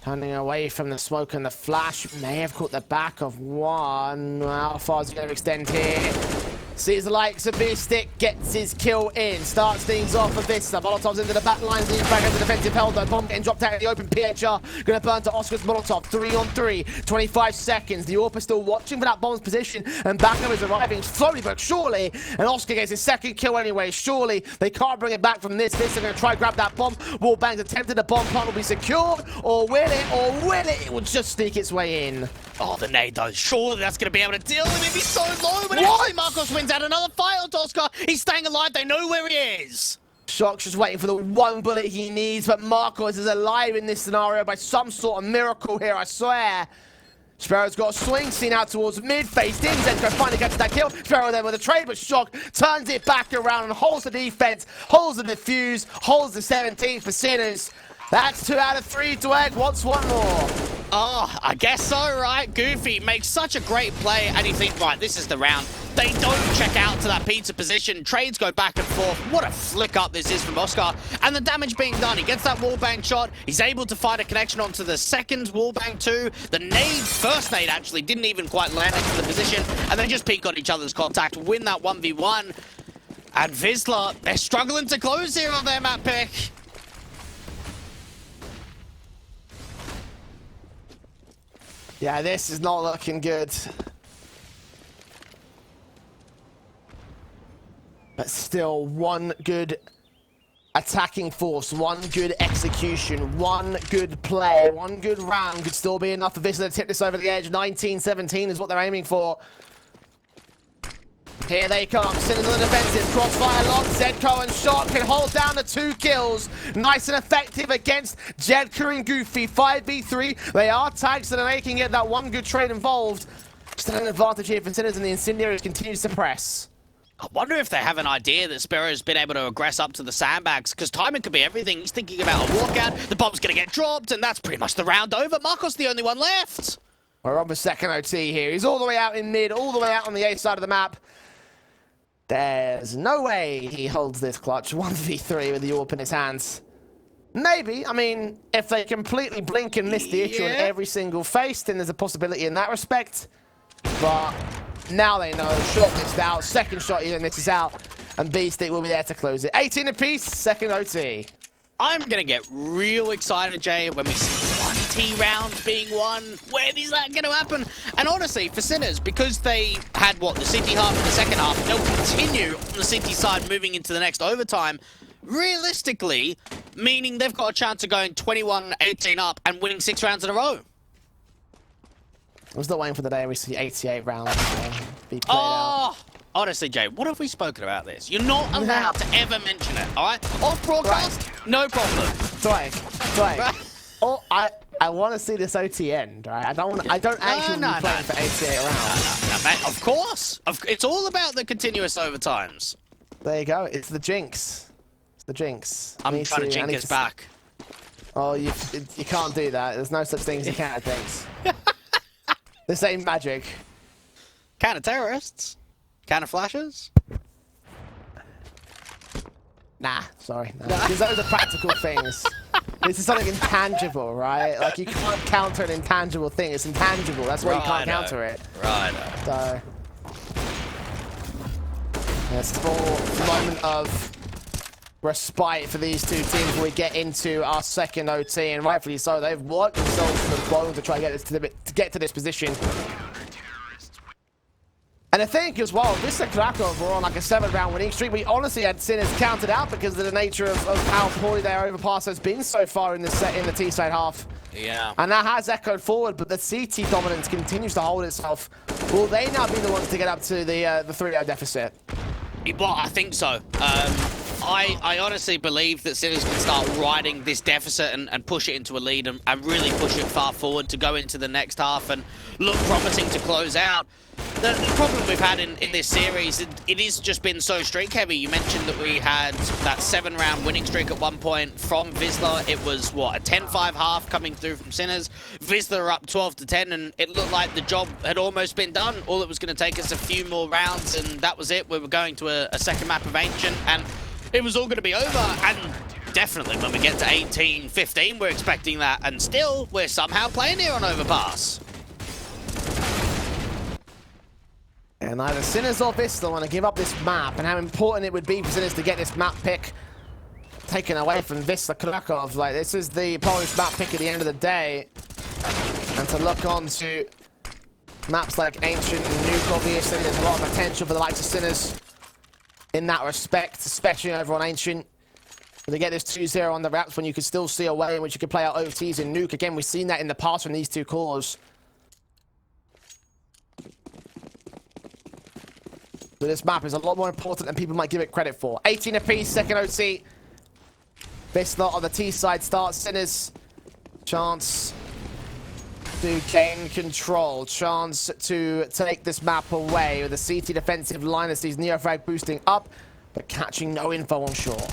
Speaker 2: turning away from the smoke and the flash. May have caught the back of one. How far is he going to extend here? Sees the likes of Beastic, gets his kill in, starts things off with Wisla. Molotov's into the back lines, leads back into the defensive held though. Bomb getting dropped out in the open. PHR gonna burn to Oscar's Molotov. 3 on 3, 25 seconds. The AWP is still watching for that bomb's position, and backup is arriving slowly but surely. And Oscar gets his second kill anyway. Surely they can't bring it back from this. They're gonna try grab that bomb. Wallbang's attempted. The bomb plant will be secured, or will it? Or will it? It will just sneak its way in.
Speaker 1: Oh, the nade though. Surely that's going to be able to deal with him. He's so low, but actually Marcos wins out another fight on Oscar. He's staying alive. They know where he is.
Speaker 2: Shock's just waiting for the one bullet he needs, but Marcos is alive in this scenario by some sort of miracle here, I swear. Sparrow's got a swing, seen out towards mid, faced in. Zenko finally gets that kill. Sparrow there with a trade, but Shock turns it back around and holds the defense, holds the defuse, holds the 17 for Sinners. That's 2 out of 3 to Egg. Wants one more.
Speaker 1: Oh, I guess so, right? Goofy makes such a great play, and you think, right, this is the round. They don't check out to that pizza position. Trades go back and forth. What a flick up this is from Oscar. And the damage being done. He gets that wallbang shot. He's able to find a connection onto the second wallbang too. The nade, first nade actually, didn't even quite land into the position. And they just peek on each other's contact, win that 1v1. And Wisla, they're struggling to close here on their map pick.
Speaker 2: Yeah, this is not looking good. But still, one good attacking force, one good execution, one good play, one good round could still be enough for Wisla to tip this over the edge. 19-17 is what they're aiming for. Here they come, Sinners on the defensive, crossfire lock, Zedko and Shock can hold down the 2 kills. Nice and effective against Jedka and Goofy, 5v3. They are tagged, so they're making it that one good trade involved. Still an advantage here for Sinners, and the Incendiary continues to press.
Speaker 1: I wonder if they have an idea that Sparrow's been able to aggress up to the sandbags, because timing could be everything. He's thinking about a walkout, the bomb's going to get dropped, and that's pretty much the round over. Marcos the only one left.
Speaker 2: We're on the second OT here. He's all the way out in mid, all the way out on the A side of the map. There's no way he holds this clutch 1v3 with the AWP in his hands. Maybe, I mean, if they completely blink and miss the issue in every single face, then there's a possibility in that respect. But now they know, shot missed out, second shot even misses out, and B-Stick will be there to close it. 18 apiece, second OT.
Speaker 1: I'm going to get real excited, Jay, when we see 1 T round being won. When is that going to happen? And honestly, for Sinners, because they had, what, the City half in the second half, they'll continue on the City side moving into the next overtime. Realistically, meaning they've got a chance of going 21-18 up and winning 6 rounds in a row.
Speaker 2: I was not waiting for the day we see 88 rounds be played out.
Speaker 1: Honestly, Jay, what have we spoken about this? You're not allowed to ever mention it, all right? Off broadcast, no problem.
Speaker 2: Dwight. Oh, I want to see this OT end, right? I don't actually want to be playing for 88 rounds.
Speaker 1: No, mate, of course. It's all about the continuous overtimes.
Speaker 2: There you go. It's the jinx. It's the jinx.
Speaker 1: I'm trying to jinx us back.
Speaker 2: Oh, you can't do that. There's no such thing as a counter jinx. This ain't magic.
Speaker 1: Counter terrorists. Counter flashes.
Speaker 2: Nah, sorry. No. Because those are practical things. This is something intangible, right? Like, you can't counter an intangible thing. It's intangible. That's why you can't counter it.
Speaker 1: Right.
Speaker 2: So, a small moment of respite for these two teams before we get into our second OT, and rightfully so. They've worked themselves to the bone to try and get to this position. And I think as well, Wisla Krakow were on like a 7-round winning streak. We honestly had Sinners counted out because of the nature of how poorly their overpass has been so far in the T-side half.
Speaker 1: Yeah.
Speaker 2: And that has echoed forward, but the CT dominance continues to hold itself. Will they now be the ones to get up to the 3-0 deficit?
Speaker 1: Well, I think so. I honestly believe that Sinners can start riding this deficit and push it into a lead and really push it far forward to go into the next half and look promising to close out. The problem we've had in this series, it has just been so streak heavy. You mentioned that we had that 7-round winning streak at one point from Wisla. It was, what, a 10-5 half coming through from Sinners. Wisla are up 12-10, and it looked like the job had almost been done. All it was going to take us a few more rounds, and that was it. We were going to a second map of Ancient, and it was all going to be over. And definitely when we get to 18-15, we're expecting that, and still, we're somehow playing here on Overpass.
Speaker 2: And either Sinners or Wisla want to give up this map, and how important it would be for Sinners to get this map pick taken away from Wisla Krakow. Like, this is the Polish map pick at the end of the day. And to look on to maps like Ancient and Nuke, obviously, there's a lot of potential for the likes of Sinners in that respect, especially over on Ancient. They get this 2-0 on the wraps when you can still see a way in which you can play out OTs in Nuke. Again, we've seen that in the past from these two cores. So this map is a lot more important than people might give it credit for. 18 apiece, second OT. Wisla on the T side starts. Sinners, chance to gain control. Chance to take this map away with the CT defensive line as these Neofrag boosting up, but catching no info on shore.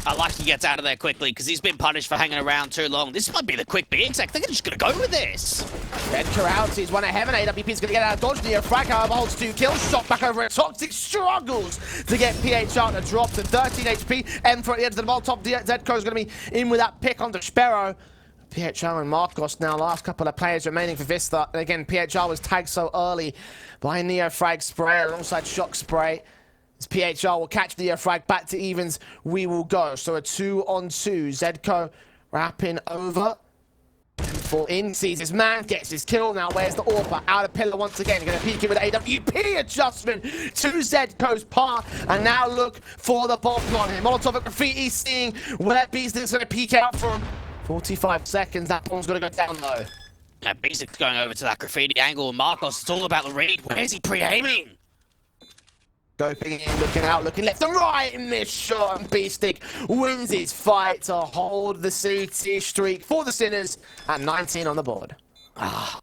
Speaker 1: I like he gets out of there quickly because he's been punished for hanging around too long. This might be the quick B exec. They're just going to go with this.
Speaker 2: Redker out. He's one at heaven. AWP's going to get out of dodge. Neofrag, however, holds 2 kills. Shot back over at Toxic. Struggles to get PHR to drop to 13 HP. M4 at the end of the ball. Top Zedko is going to be in with that pick onto Sparrow. PHR and Marcos now, last couple of players remaining for Wisla. And again, PHR was tagged so early by Neofrag spray alongside Shock spray. As PHR will catch the frag back to evens, we will go. So a 2-on-2. Zedko wrapping over. For in, sees his man, gets his kill. Now where's the AWP? Out of pillar once again. Going to peek it with AWP adjustment to Zedko's part. And now look for the bomb on him. Molotov at Graffiti seeing where Beasting's going to peek out from. 45 seconds. That bomb's going to go down though.
Speaker 1: Yeah, Beasting's going over to that Graffiti angle. Marcos, it's all about the read. Where's he pre-aiming?
Speaker 2: Scoping in, looking out, looking left and right, and missed shot, and Beasting wins his fight to hold the CT streak for the Sinners at 19 on the board.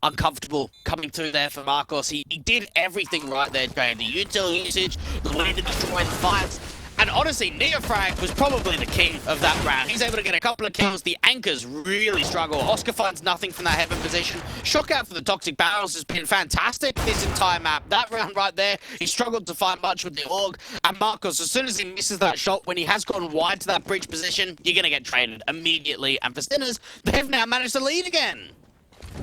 Speaker 1: Uncomfortable coming through there for Marcos. He did everything right there, Jay. The util usage, the way to destroy the fights. And honestly, Neofrag was probably the king of that round. He's able to get a couple of kills. The anchors really struggle. Oscar finds nothing from that heaven position. Shock out for the Toxic Barrels has been fantastic this entire map. That round right there, he struggled to find much with the AUG. And Marcos, as soon as he misses that shot, when he has gone wide to that bridge position, you're going to get traded immediately. And for Sinners, they've now managed to lead again.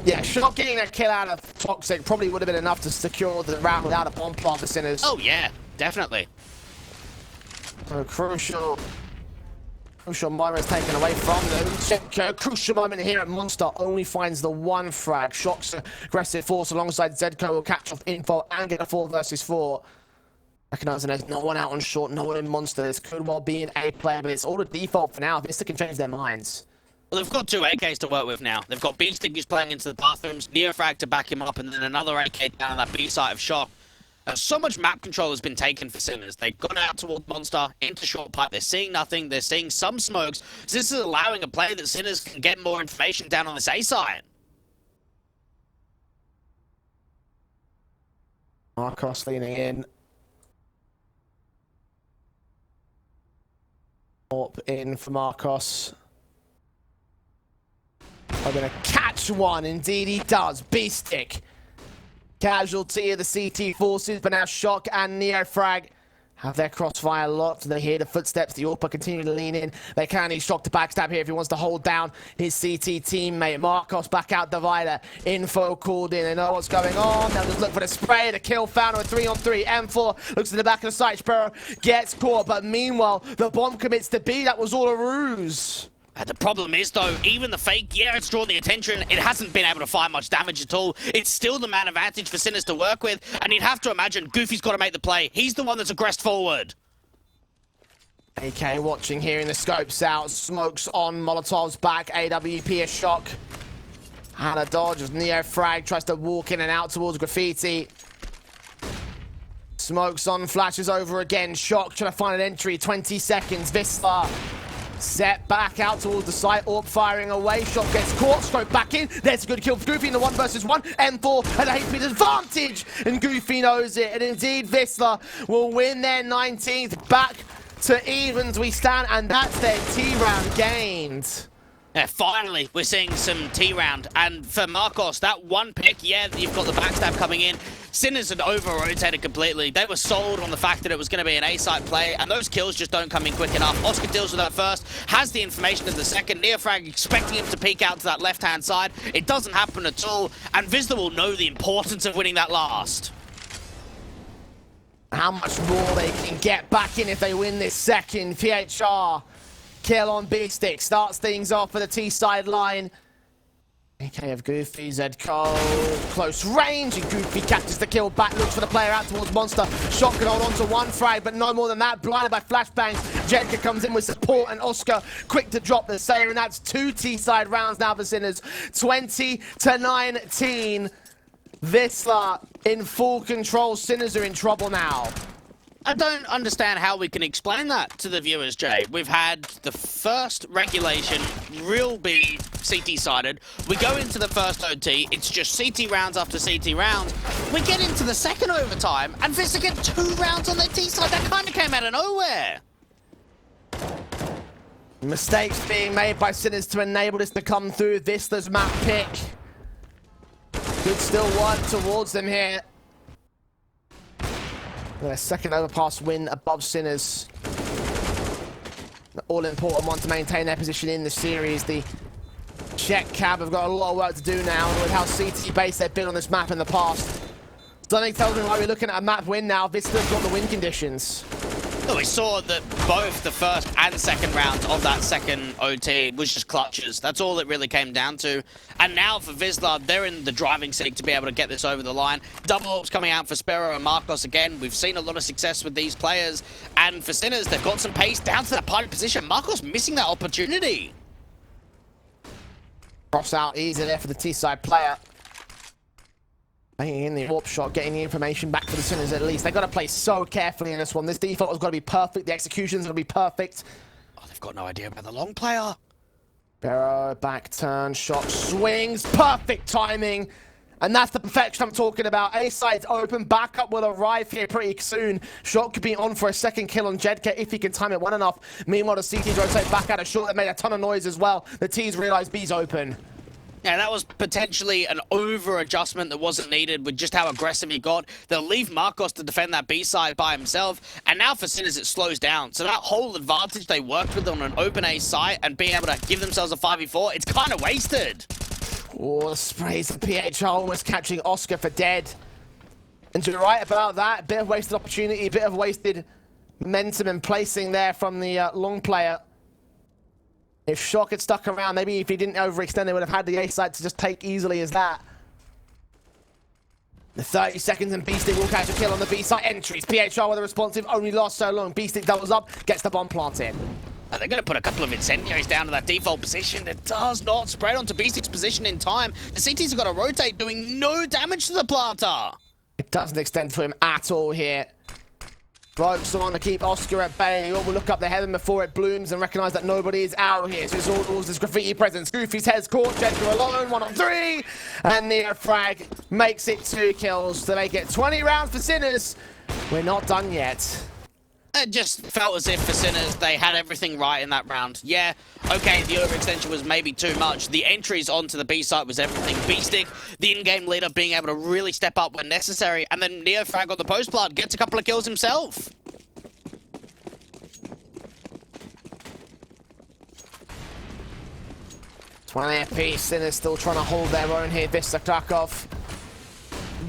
Speaker 2: Yeah, Shock getting that kill out of Toxic probably would have been enough to secure the round without a bomb plant for Sinners.
Speaker 1: Oh yeah, definitely.
Speaker 2: A crucial moment is taken away from them. Crucial moment here at Monster only finds the 1 frag. Shock's aggressive force alongside Zedko will catch off info and get a 4 versus 4. Recognizing there's no one out on short, no one in Monster. This could well be an A player, but it's all the default for now. Vista can change their minds.
Speaker 1: Well, they've got 2 AKs to work with now. They've got Beasting who's playing into the bathrooms, Neofrag to back him up, and then another AK down on that B side of Shock. So much map control has been taken for Sinners. They've gone out towards Monster, into short pipe. They're seeing nothing. They're seeing some smokes. So this is allowing a play that Sinners can get more information down on this A side.
Speaker 2: Marcos leaning in. Up in for Marcos. I'm going to catch one. Indeed he does. B-stick. Casualty of the CT forces, but now Shock and Neofrag have their crossfire locked. They hear the footsteps. The AWP continue to lean in. They can need Shock to backstab here if he wants to hold down his CT teammate. Marcos back out divider. Info called in. They know what's going on. They'll just look for the spray. The kill found on 3-on-3. M4 looks to the back of the site. Sparrow gets caught, but meanwhile, the bomb commits to B. That was all a ruse.
Speaker 1: The problem is, though, even the fake, yeah, it's drawn the attention. It hasn't been able to find much damage at all. It's still the man advantage for Sinners to work with, and you'd have to imagine Goofy's got to make the play. He's the one that's aggressed forward.
Speaker 2: AK watching, hearing the scopes out. Smokes on, Molotov's back. AWP a shock. And a dodge as Neo Frag tries to walk in and out towards Graffiti. Smokes on, flashes over again. Shock trying to find an entry. 20 seconds. Wisla set back out towards the site. Orb firing away. Shock gets caught. Scope back in. There's a good kill for Goofy in the 1 versus 1. M4 has a HP advantage. And Goofy knows it. And indeed, Wisla will win their 19th. Back to evens we stand. And that's their T-round gained.
Speaker 1: Yeah, finally, we're seeing some T-round. And for Marcos, that one pick, yeah, you've got the backstab coming in. Sinners had over-rotated completely. They were sold on the fact that it was going to be an A-site play, and those kills just don't come in quick enough. Oscar deals with that first, has the information in the second. Neofrag expecting him to peek out to that left-hand side. It doesn't happen at all, and Wisla will know the importance of winning that last.
Speaker 2: How much more they can get back in if they win this second. PHR kill on B-Stick starts things off for the T-side line. AK of Goofy, Zco, close range, and Goofy catches the kill back, looks for the player out towards Monster. Shot can hold on to 1 frag, but no more than that, blinded by flashbangs. Jedka comes in with support, and Oscar quick to drop the Sayer, and that's 2 T-side rounds now for Sinners. 20-19. Wisla in full control. Sinners are in trouble now.
Speaker 1: I don't understand how we can explain that to the viewers, Jay. We've had the first regulation, real big CT-sided. We go into the first OT, it's just CT rounds after CT rounds. We get into the second overtime, and Wisla get 2 rounds on their T-side. That kind of came out of nowhere.
Speaker 2: Mistakes being made by Sinners to enable this to come through. Wisla's map pick could still work towards them here. Their second overpass win above Sinners. The all-important one to maintain their position in the series. The Czech Cab have got a lot of work to do now with how CT-based they've been on this map in the past. Something tells me why we're looking at a map win now. Vista's got the win conditions.
Speaker 1: Well, we saw that both the first and second rounds of that second OT was just clutches. That's all it really came down to. And now for Wisla, they're in the driving seat to be able to get this over the line. Double ops coming out for Sparrow and Marcos again. We've seen a lot of success with these players. And for Sinners, they've got some pace down to that pilot position. Marcos missing that opportunity.
Speaker 2: Cross out easy there for the T-side player. Banging in the warp shot, getting the information back for the Sinners at least. They've got to play so carefully in this one. This default has got to be perfect. The execution's got to be perfect.
Speaker 1: Oh, they've got no idea about the long player.
Speaker 2: Barrow, back turn, shot, swings. Perfect timing. And that's the perfection I'm talking about. A-side's open. Backup will arrive here pretty soon. Shot could be on for a second kill on Jedka if he can time it well enough. Meanwhile, the CTs rotate back out of short. That made a ton of noise as well. The T's realize B's open.
Speaker 1: Yeah, that was potentially an over-adjustment that wasn't needed with just how aggressive he got. They'll leave Marcos to defend that B-side by himself, and now for Sinners it slows down. So that whole advantage they worked with on an open A site and being able to give themselves a 5v4, it's kind of wasted.
Speaker 2: Oh, the sprays of PHR almost catching Oscar for dead. And you're right about that. A bit of wasted opportunity, a bit of wasted momentum and placing there from the long player. If Shock had stuck around, maybe if he didn't overextend, they would have had the A-side to just take easily as that. The 30 seconds and Beastic will catch a kill on the B-side entries. PHR with a responsive, only lost so long. Beastic doubles up, gets the bomb planted.
Speaker 1: And they're going to put a couple of incendiaries down to that default position. It does not spread onto Beastic's position in time. The CTs have got to rotate, doing no damage to the planter.
Speaker 2: It doesn't extend to him at all here. Ropes on to keep Oscar at bay. We'll look up the heaven before it blooms and recognize that nobody is out here. So it's all towards this graffiti presence. Goofy's head's caught. Jedka alone, 1 on 3. And Neo Frag makes it 2 kills to make it 20 rounds for Sinners. We're not done yet.
Speaker 1: It just felt as if for Sinners, they had everything right in that round. Yeah, okay, the overextension was maybe too much. The entries onto the B site was everything. B-Stick, the in-game leader, being able to really step up when necessary. And then Neofrag on the post-plant gets a couple of kills himself.
Speaker 2: apiece. Sinners still trying to hold their own here. Wisla Krakow.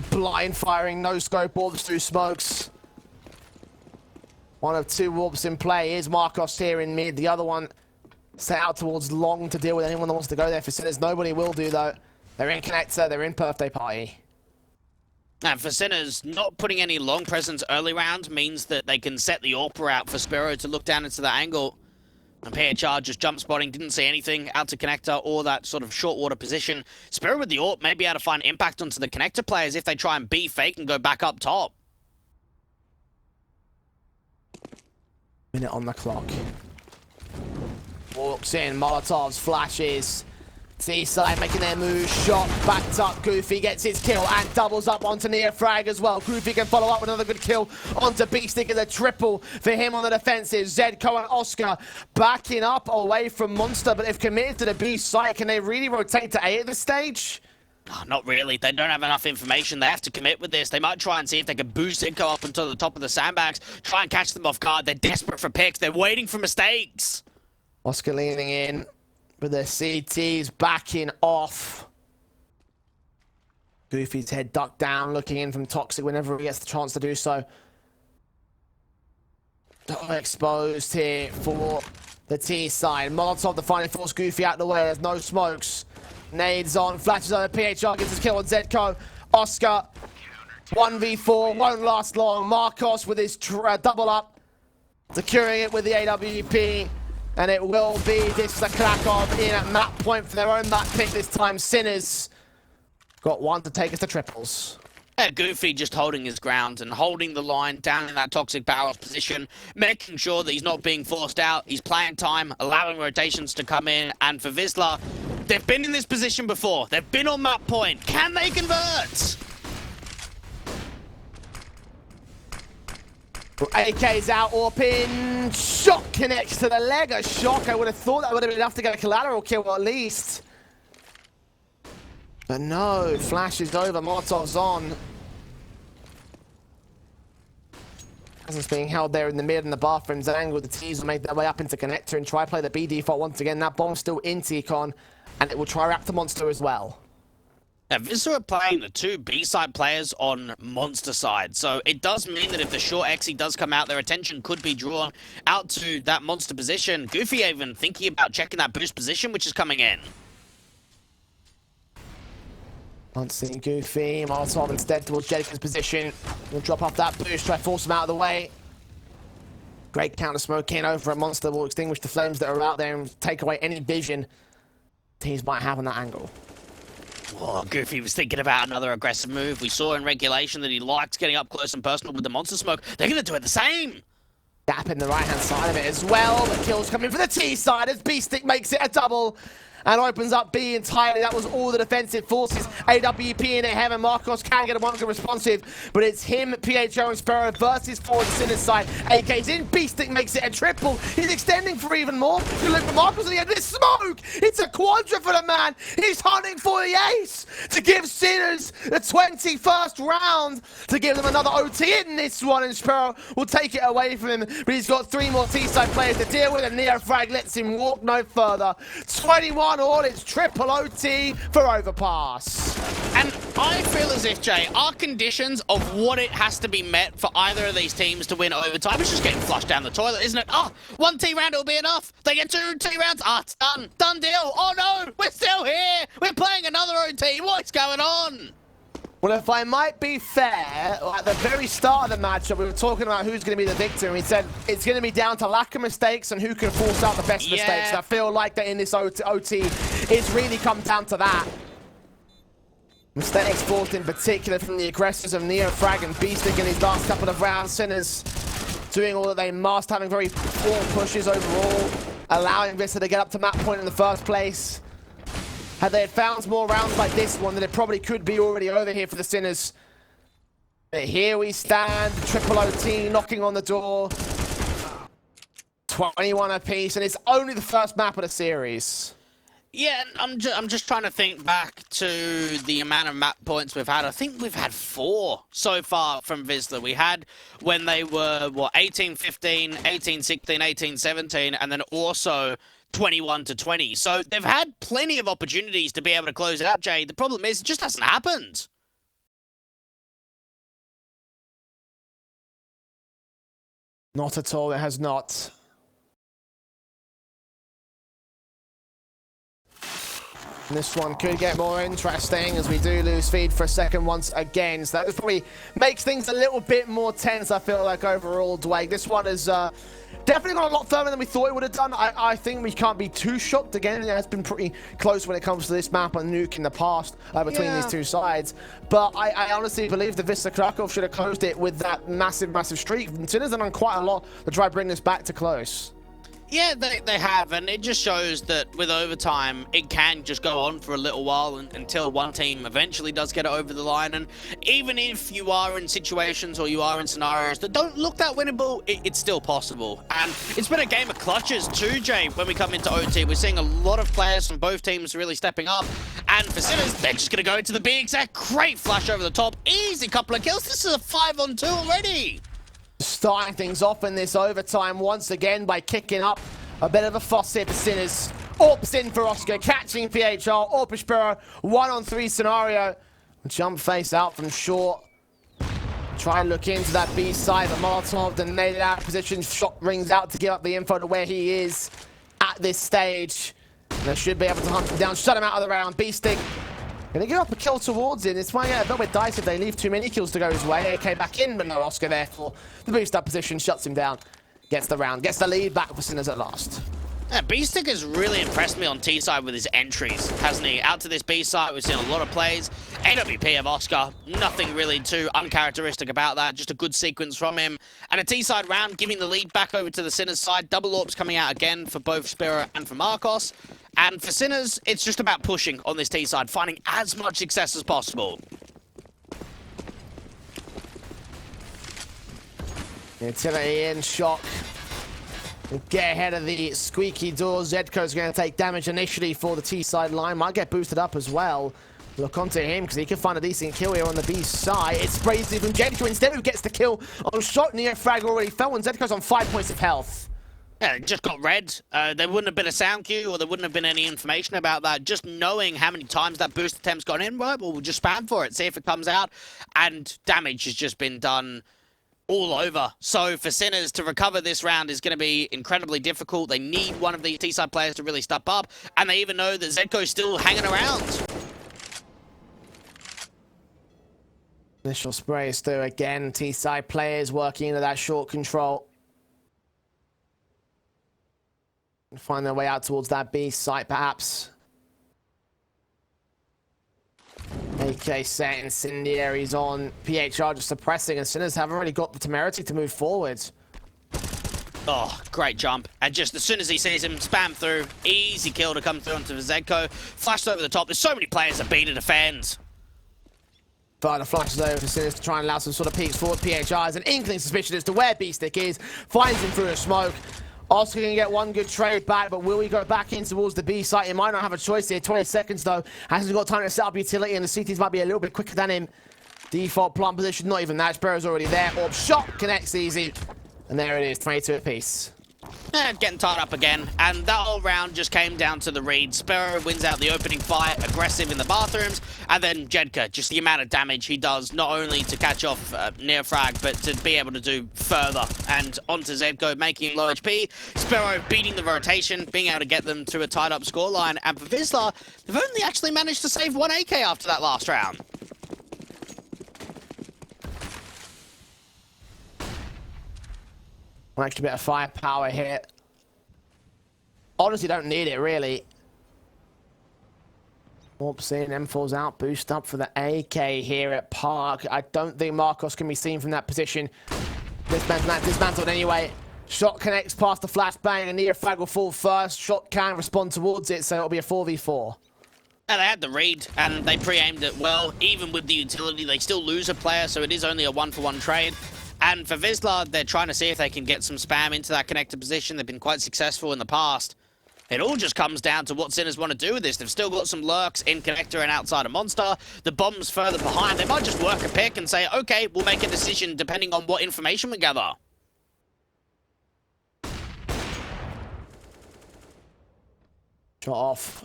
Speaker 2: Blind firing, no scope orbs through smokes. 1 of 2 warps in play. Here's Marcos here in mid. The other one set out towards long to deal with anyone that wants to go there for Sinners. Nobody will do, though. They're in Connector, they're in Birthday Party.
Speaker 1: And for Sinners, not putting any long presence early round means that they can set the AWPer out for Spiro to look down into the angle. And PHR just jump spotting, didn't see anything out to Connector or that sort of short water position. Spiro with the AWP may be able to find impact onto the Connector players if they try and be fake and go back up top.
Speaker 2: Minute on the clock. Walks in, Molotovs, flashes. T-side making their move, shot, backed up, Goofy gets his kill and doubles up onto Neofrag as well. Goofy can follow up with another good kill onto Beaststick as a triple for him on the defensive. Zedko and Oscar backing up away from Monster, but if committed to the B site, can they really rotate to A at this stage?
Speaker 1: Oh, not really. They don't have enough information. They have to commit with this. They might try and see if they can boost Zedko up until the top of the sandbags, try and catch them off guard. They're desperate for picks. They're waiting for mistakes.
Speaker 2: Oscar leaning in. But the CT's backing off. Goofy's head ducked down, looking in from Toxic whenever he gets the chance to do so. Exposed here for the T side. Molotov the final force Goofy out the way. There's no smokes. Nades on, flashes on. PHR gets his kill on Zedko. Oscar, 1v4, won't last long. Marcos with his double up, securing it with the AWP. And it will be this the Krakow in at map point for their own map pick this time. Sinners got one to take us to triples.
Speaker 1: Yeah, Goofy just holding his ground and holding the line down in that Toxic Powerhouse position, making sure that he's not being forced out. He's playing time, allowing rotations to come in. And for Wisla, they've been in this position before. They've been on map point. Can they convert?
Speaker 2: AK's out, Orpin. Shot connects to the leg. A shock. I would have thought that would have been enough to get a collateral kill at least. But no, flash is over. Molotov's on. Hasn't being held there in the mid and the bathroom's angle. The T's will make their way up into Connector and try play the B default once again. That bomb's still in T-Con, and it will try Raptor Monster as well.
Speaker 1: Now, Wisla are playing the two B-side players on Monster side, so it does mean that if the short Xe does come out, their attention could be drawn out to that Monster position. Goofy even thinking about checking that boost position, which is coming in.
Speaker 2: Not seeing Goofy. Molotov instead towards Jedica's position. We'll drop off that boost, try to force him out of the way. Great counter smoke in over at Monster. Will extinguish the flames that are out there and take away any vision teams might have on that angle.
Speaker 1: Oh, Goofy was thinking about another aggressive move. We saw in regulation that he liked getting up close and personal with the Monster smoke. They're going to do it the same.
Speaker 2: Gap in the right-hand side of it as well. The kills coming for the T side as Beaststick makes it a double and opens up B entirely. That was all the defensive forces. AWP in at heaven. Marcos can get a one good responsive, but it's him, PHO, and Sparrow versus forward Sinners side. AK's in. Beaststick makes it a triple. He's extending for even more. You look for Marcos at the end of this smoke. It's a quadra for the man. He's hunting for the ace to give Sinners the 21st round to give them another OT in this one, and Sparrow will take it away from him. But he's got three more T-side players to deal with, and Neofrag lets him walk no further. 21 all, it's triple OT for Overpass.
Speaker 1: And I feel as if, Jay, our conditions of what it has to be met for either of these teams to win overtime is just getting flushed down the toilet, isn't it? Oh, one T round will be enough. They get two T rounds. Ah, it's done. Done deal. Oh no, we're still here. We're playing another OT. What's going on?
Speaker 2: Well, if I might be fair, at the very start of the matchup, we were talking about who's going to be the victor, and we said it's going to be down to lack of mistakes and who can force out the best mistakes. And I feel like that in this OT, it's really come down to that. Mistakes forced in particular from the aggressors of Neofrag and Beaststick in these last couple of rounds. Sinners doing all that they must, having very poor pushes overall, allowing Vista to get up to map point in the first place. Had they found more rounds like this one, then it probably could be already over here for the Sinners. But here we stand, triple OT knocking on the door. 21 apiece, and it's only the first map of the series.
Speaker 1: Yeah, I'm just trying to think back to the amount of map points we've had. I think we've had 4 so far from Wisla. We had when they were, what, 18-15, 18-16, 18-17, and then also 21-20. So they've had plenty of opportunities to be able to close it out, Jay. The problem is it just hasn't happened.
Speaker 2: Not at all, it has not. And this one could get more interesting as we do lose feed for a second once again. So that just probably makes things a little bit more tense, I feel like, overall, Dwayne. This one is definitely gone a lot further than we thought it would have done. I think we can't be too shocked again. It's been pretty close when it comes to this map and Nuke in the past between these two sides. But I honestly believe the Wisla Krakow should have closed it with that massive, massive streak. And Sinners have done quite a lot to try to bring this back to close.
Speaker 1: Yeah, they have, and it just shows that with overtime, it can just go on for a little while until one team eventually does get it over the line. And even if you are in situations or you are in scenarios that don't look that winnable, it's still possible. And it's been a game of clutches too, Jay, when we come into OT. We're seeing a lot of players from both teams really stepping up. And for Sinners, they're just going to go to the B exact. Great flash over the top. Easy couple of kills. This is a 5-on-2 already.
Speaker 2: Starting things off in this overtime once again by kicking up a bit of a fuss here for Sinners. Orps in for Oscar, catching PHR. Orpispero, 1-on-3 scenario. Jump face out from short. Try and look into that B side, but Molotov detonated out of position. Shot rings out to give up the info to where he is at this stage. They should be able to hunt him down, shut him out of the round. B-Stick gonna give up a kill towards him. It's might get a bit with dice if they leave too many kills to go his way. AK back in, but no Oscar there for the boost up position. Shuts him down. Gets the round. Gets the lead back for Sinners at last.
Speaker 1: Yeah, B-Stick has really impressed me on T-side with his entries, hasn't he? Out to this B-side, we've seen a lot of plays. AWP of Oscar, nothing really too uncharacteristic about that. Just a good sequence from him. And a T-side round, giving the lead back over to the Sinners side. Double Orps coming out again for both Spiro and for Marcos. And for Sinners, it's just about pushing on this T-side, finding as much success as possible.
Speaker 2: Utility in, Shock. Get ahead of the squeaky door. Zedko's going to take damage initially for the T-side line. Might get boosted up as well. Look onto him because he can find a decent kill here on the B side. It's Brazy from Zedko instead who gets the kill on Shot. Neo frag already fell and Zedko's on 5 points of health.
Speaker 1: Yeah, it just got red. There wouldn't have been a sound cue or there wouldn't have been any information about that. Just knowing how many times that boost attempt's gone in, right? Well, we'll just spam for it, see if it comes out. And damage has just been done all over. So for Sinners to recover this round is going to be incredibly difficult. They need one of these T-side players to really step up. And they even know that Zedko's still hanging around.
Speaker 2: Initial sprays through again. T-side players working into that short control. Find their way out towards that B site, perhaps. AK set, incendiaries on. PHR just suppressing, and Sinners haven't really got the temerity to move forward.
Speaker 1: Oh, great jump. And just as soon as he sees him, spam through. Easy kill to come through onto Zedko. Flashed over the top. There's so many players that B to defend.
Speaker 2: But the flashes over for Sinners to try and allow some sort of peeks forward. PHR has an inkling suspicion as to where B-Stick is. Finds him through a smoke. Oscar can get one good trade back, but will he go back in towards the B site? He might not have a choice here. 20 seconds, though. Hasn't got time to set up utility, and the CTs might be a little bit quicker than him. Default plant position, not even that. Sparrow's already there. Orb shot connects easy. And there it is, 22 apiece.
Speaker 1: And getting tied up again. And that whole round just came down to the read. Sparrow wins out the opening fight, aggressive in the bathrooms. And then Jedka, just the amount of damage he does, not only to catch off Neofrag, but to be able to do further. And onto Zedko, making him low HP. Sparrow beating the rotation, being able to get them to a tied up scoreline. And for Wisla, they've only actually managed to save one AK after that last round.
Speaker 2: Extra bit of firepower here. Honestly, don't need it, really. Warps in, M4's out, boost up for the AK here at Park. I don't think Marcos can be seen from that position. Dismantled anyway. Shot connects past the flashbang, and Neofrag will fall first. Shot can respond towards it, so it'll be a 4v4.
Speaker 1: And they had the read, and they pre-aimed it well. Even with the utility, they still lose a player, so it is only a 1-for-1 trade. And for Wisla, they're trying to see if they can get some spam into that connector position. They've been quite successful in the past. It all just comes down to what Sinners want to do with this. They've still got some lurks in connector and outside of Monster. The bomb's further behind. They might just work a pick and say, okay, we'll make a decision depending on what information we gather.
Speaker 2: Shot off.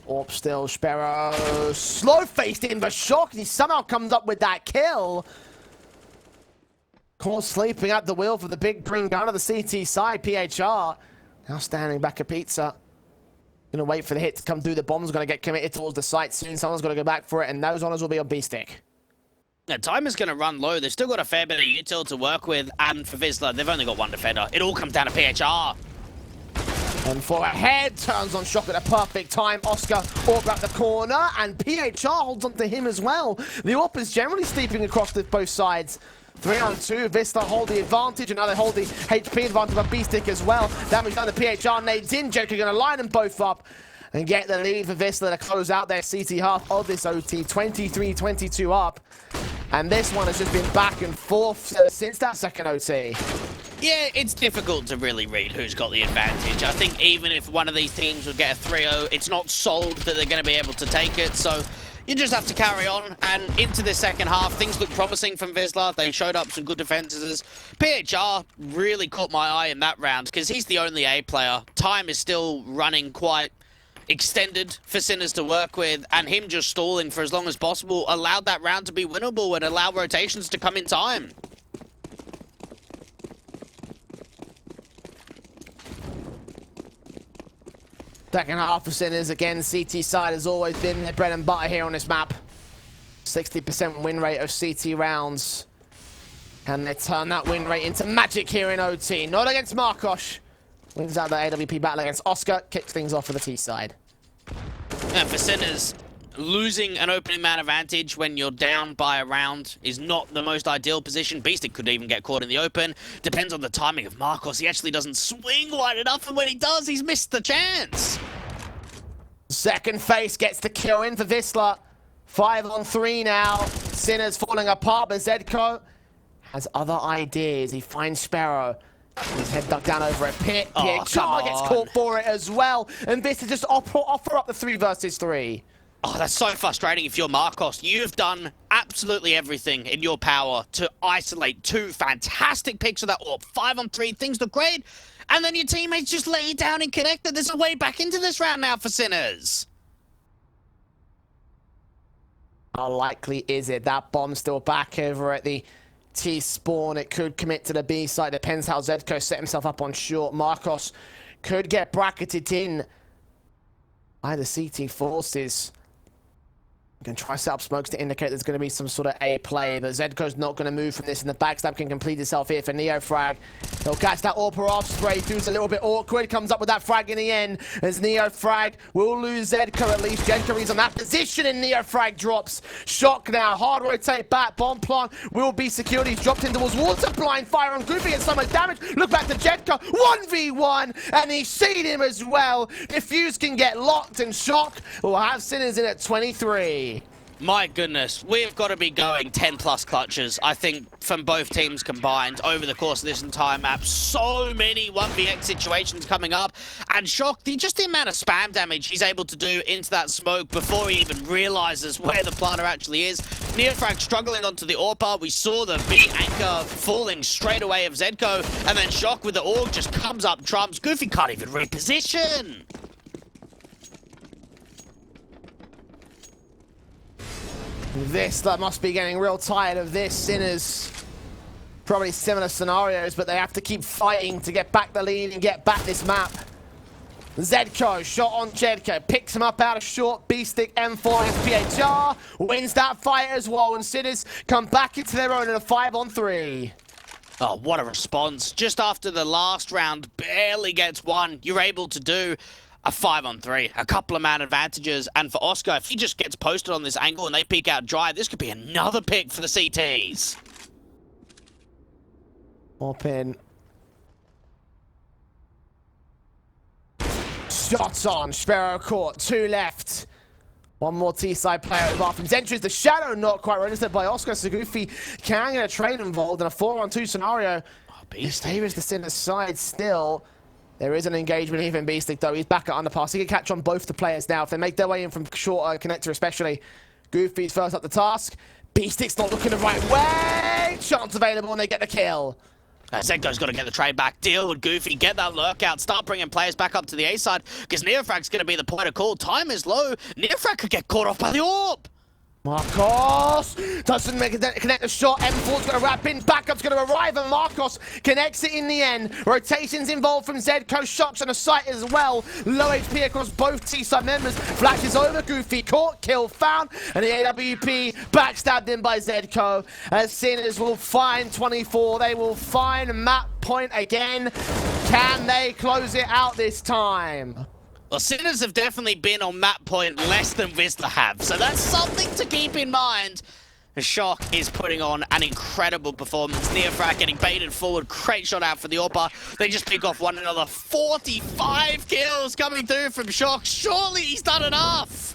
Speaker 2: Orp still, Sparrow. Slow-faced in the shock. He somehow comes up with that kill. Caught sleeping at the wheel for the big green gun of the CT side, PHR. Now standing back at Pizza. Gonna wait for the hit to come through. The bomb's gonna get committed towards the site soon. Someone's gonna go back for it, and those honors will be on B-Stick.
Speaker 1: Now, time is going to run low. They've still got a fair bit of util to work with, and for Wisla, they've only got one defender. It all comes down to PHR.
Speaker 2: And for ahead, turns on Shock at a perfect time. Oscar orb at the corner, and PHR holds on to him as well. The AWP is generally sleeping across both sides. 3-on-2, Wisla hold the advantage, and now they hold the HP advantage of B-Stick as well. Damage done to PHR, nades in. Jericho going to line them both up and get the lead for Wisla to close out their CT half of this OT. 23-22 up. And this one has just been back and forth since that second OT.
Speaker 1: Yeah, it's difficult to really read who's got the advantage. I think even if one of these teams would get a 3-0, it's not sold that they're going to be able to take it. So you just have to carry on. And into the second half, things look promising from Wisla. They showed up some good defenses. PHR really caught my eye in that round because he's the only A player. Time is still running quite extended for Sinners to work with, and him just stalling for as long as possible allowed that round to be winnable and allow rotations to come in time.
Speaker 2: Second half for Sinners again. CT side has always been their bread and butter here on this map. 60% win rate of CT rounds. And they turn that win rate into magic here in OT. Not against Markosh. Wins out the AWP battle against Oscar. Kicks things off for the T side.
Speaker 1: And for Sinners, losing an opening man advantage when you're down by a round is not the most ideal position. B-Stick could even get caught in the open. Depends on the timing of Marcos. He actually doesn't swing wide enough, and when he does, he's missed the chance.
Speaker 2: Second face gets the kill in for Wisla. 5-on-3 now. Sinners falling apart, but Zedko has other ideas. He finds Sparrow. His head ducked down over a pit. Char gets caught for it as well. And this is just offer up the 3 versus 3.
Speaker 1: Oh, that's so frustrating if you're Marcos. You've done absolutely everything in your power to isolate 2 fantastic picks of that AWP. 5-on-3, things look great. And then your teammates just let you down and connected. There's a way back into this round now for Sinners.
Speaker 2: How likely is it? That bomb's still back over at the T spawn. It could commit to the B side. Depends how Zedko set himself up on short. Marcos could get bracketed in by the CT forces. Can try set up smokes to indicate there's going to be some sort of A play, but Zedko's not going to move from this, and the backstab can complete itself here for Neofrag. He'll catch that AWP off spray. Dude's a little bit awkward. Comes up with that frag in the end as Neofrag will lose Zedko at least. Jenkary's on that position, and Neofrag drops. Shock now. Hard rotate back. Bomb plant will be secured. He's dropped in towards water. Blind fire on Goofy and so much damage. Look back to Jenka. 1v1, and he's seen him as well. Diffuse can get locked, and Shock will have Sinners in at 23.
Speaker 1: My goodness, we've got to be going 10+ clutches, I think, from both teams combined over the course of this entire map. So many 1vx situations coming up, and Shock, just the amount of spam damage he's able to do into that smoke before he even realizes where the planter actually is. Neofrag struggling onto the AWPer. We saw the big anchor falling straight away of Zedko, and then Shock with the AUG just comes up trumps. Goofy can't even reposition.
Speaker 2: That must be getting real tired of this. Sinners, probably similar scenarios, but they have to keep fighting to get back the lead and get back this map. Zedko, shot on Jedko, picks him up out of short. B-Stick M4 SPHR, wins that fight as well, and Sinners come back into their own in a 5-on-3.
Speaker 1: Oh, what a response. Just after the last round barely gets won, you're able to do a 5-on-3, a couple of man advantages, and for Oscar, if he just gets posted on this angle and they peek out dry, this could be another pick for the CTs.
Speaker 2: Up in. Shots on, Sparrow caught, 2 left. One more T-side player at the bathrooms. Entries the shadow, not quite registered by Oscar, so Goofy can get a trade involved in a 4-on-2 scenario. This favors the Sinners side still. There is an engagement here from B-Stick, though. He's back at underpass. He can catch on both the players now if they make their way in from short connector especially. Goofy's first up the task. B-Stick's not looking the right way. Chance available and they get the kill.
Speaker 1: Zedko's got to get the trade back, deal with Goofy, get that lurk out, start bringing players back up to the A side, because Neofrag's going to be the point of call. Time is low. Neofrag could get caught off by the AWP.
Speaker 2: Marcos doesn't connect the shot. M4's going to wrap in. Backup's going to arrive, and Marcos connects it in the end. Rotations involved from Zedco. Shocks on the site as well. Low HP across both T-side members. Flashes over. Goofy caught. Kill found. And the AWP backstabbed in by Zedco. As Sinners will find 24. They will find map point again. Can they close it out this time?
Speaker 1: Well, Sinners have definitely been on map point less than Wisla have, so that's something to keep in mind. Shock is putting on an incredible performance. Neofrak getting baited forward, great shot out for the AWP. They just pick off one another. 45 kills coming through from Shock. Surely he's done enough.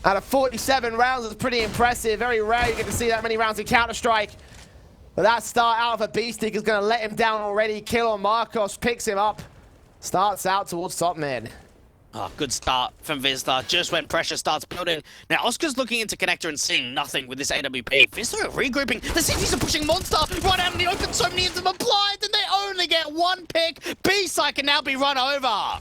Speaker 2: Out of 47 rounds, it's pretty impressive. Very rare you get to see that many rounds in Counter-Strike. But that start out of a B-stick is going to let him down already. Kill on Marcos, picks him up. Starts out towards top mid.
Speaker 1: Oh, good start from Wisla, just when pressure starts building. Now, Oscar's looking into connector and seeing nothing with this AWP. Wisla are regrouping. The CTs are pushing Monster right out in the open. So many of them applied, and they only get one pick. B-side can now be run over.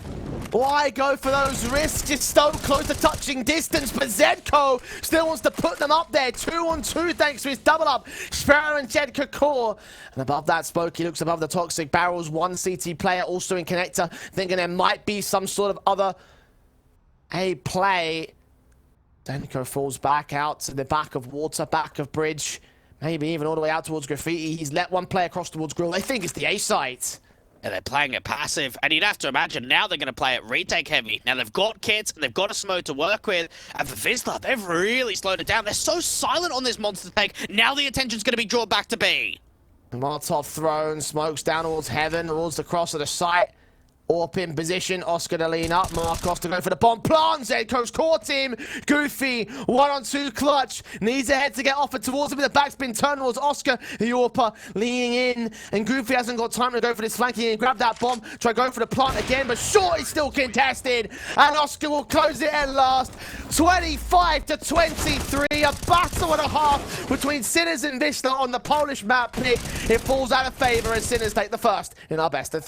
Speaker 2: Why go for those risks? It's so close to touching distance, but Zedco still wants to put them up there. 2-on-2 thanks to his double up. Sparrow and Zedco core. And above that, Spokey looks above the toxic barrels. One CT player also in connector, thinking there might be some sort of other play. Zedco falls back out to the back of water, back of bridge. Maybe even all the way out towards Graffiti. He's let one player cross towards Grill. They think it's the A site.
Speaker 1: And they're playing it passive, and you'd have to imagine now they're going to play it retake heavy. Now they've got kits, and they've got a smoke to work with, and for Wisla, they've really slowed it down. They're so silent on this monster take, now the attention's going to be drawn back to B.
Speaker 2: Molotov thrown, smokes down towards heaven, towards the cross of the site. AWP in position, Oscar to lean up, Marcos to go for the bomb plant, Zedco's caught him, Goofy, 1-on-2 clutch, needs a head to get offered towards him, the backspin turn towards Oscar, the AWP leaning in, and Goofy hasn't got time to go for this flanking and grab that bomb, try going for the plant again, but short is still contested, and Oscar will close it at last, 25-23, a battle and a half between Sinners and Wisla on the Polish map pick. It falls out of favour as Sinners take the first in our best of 3.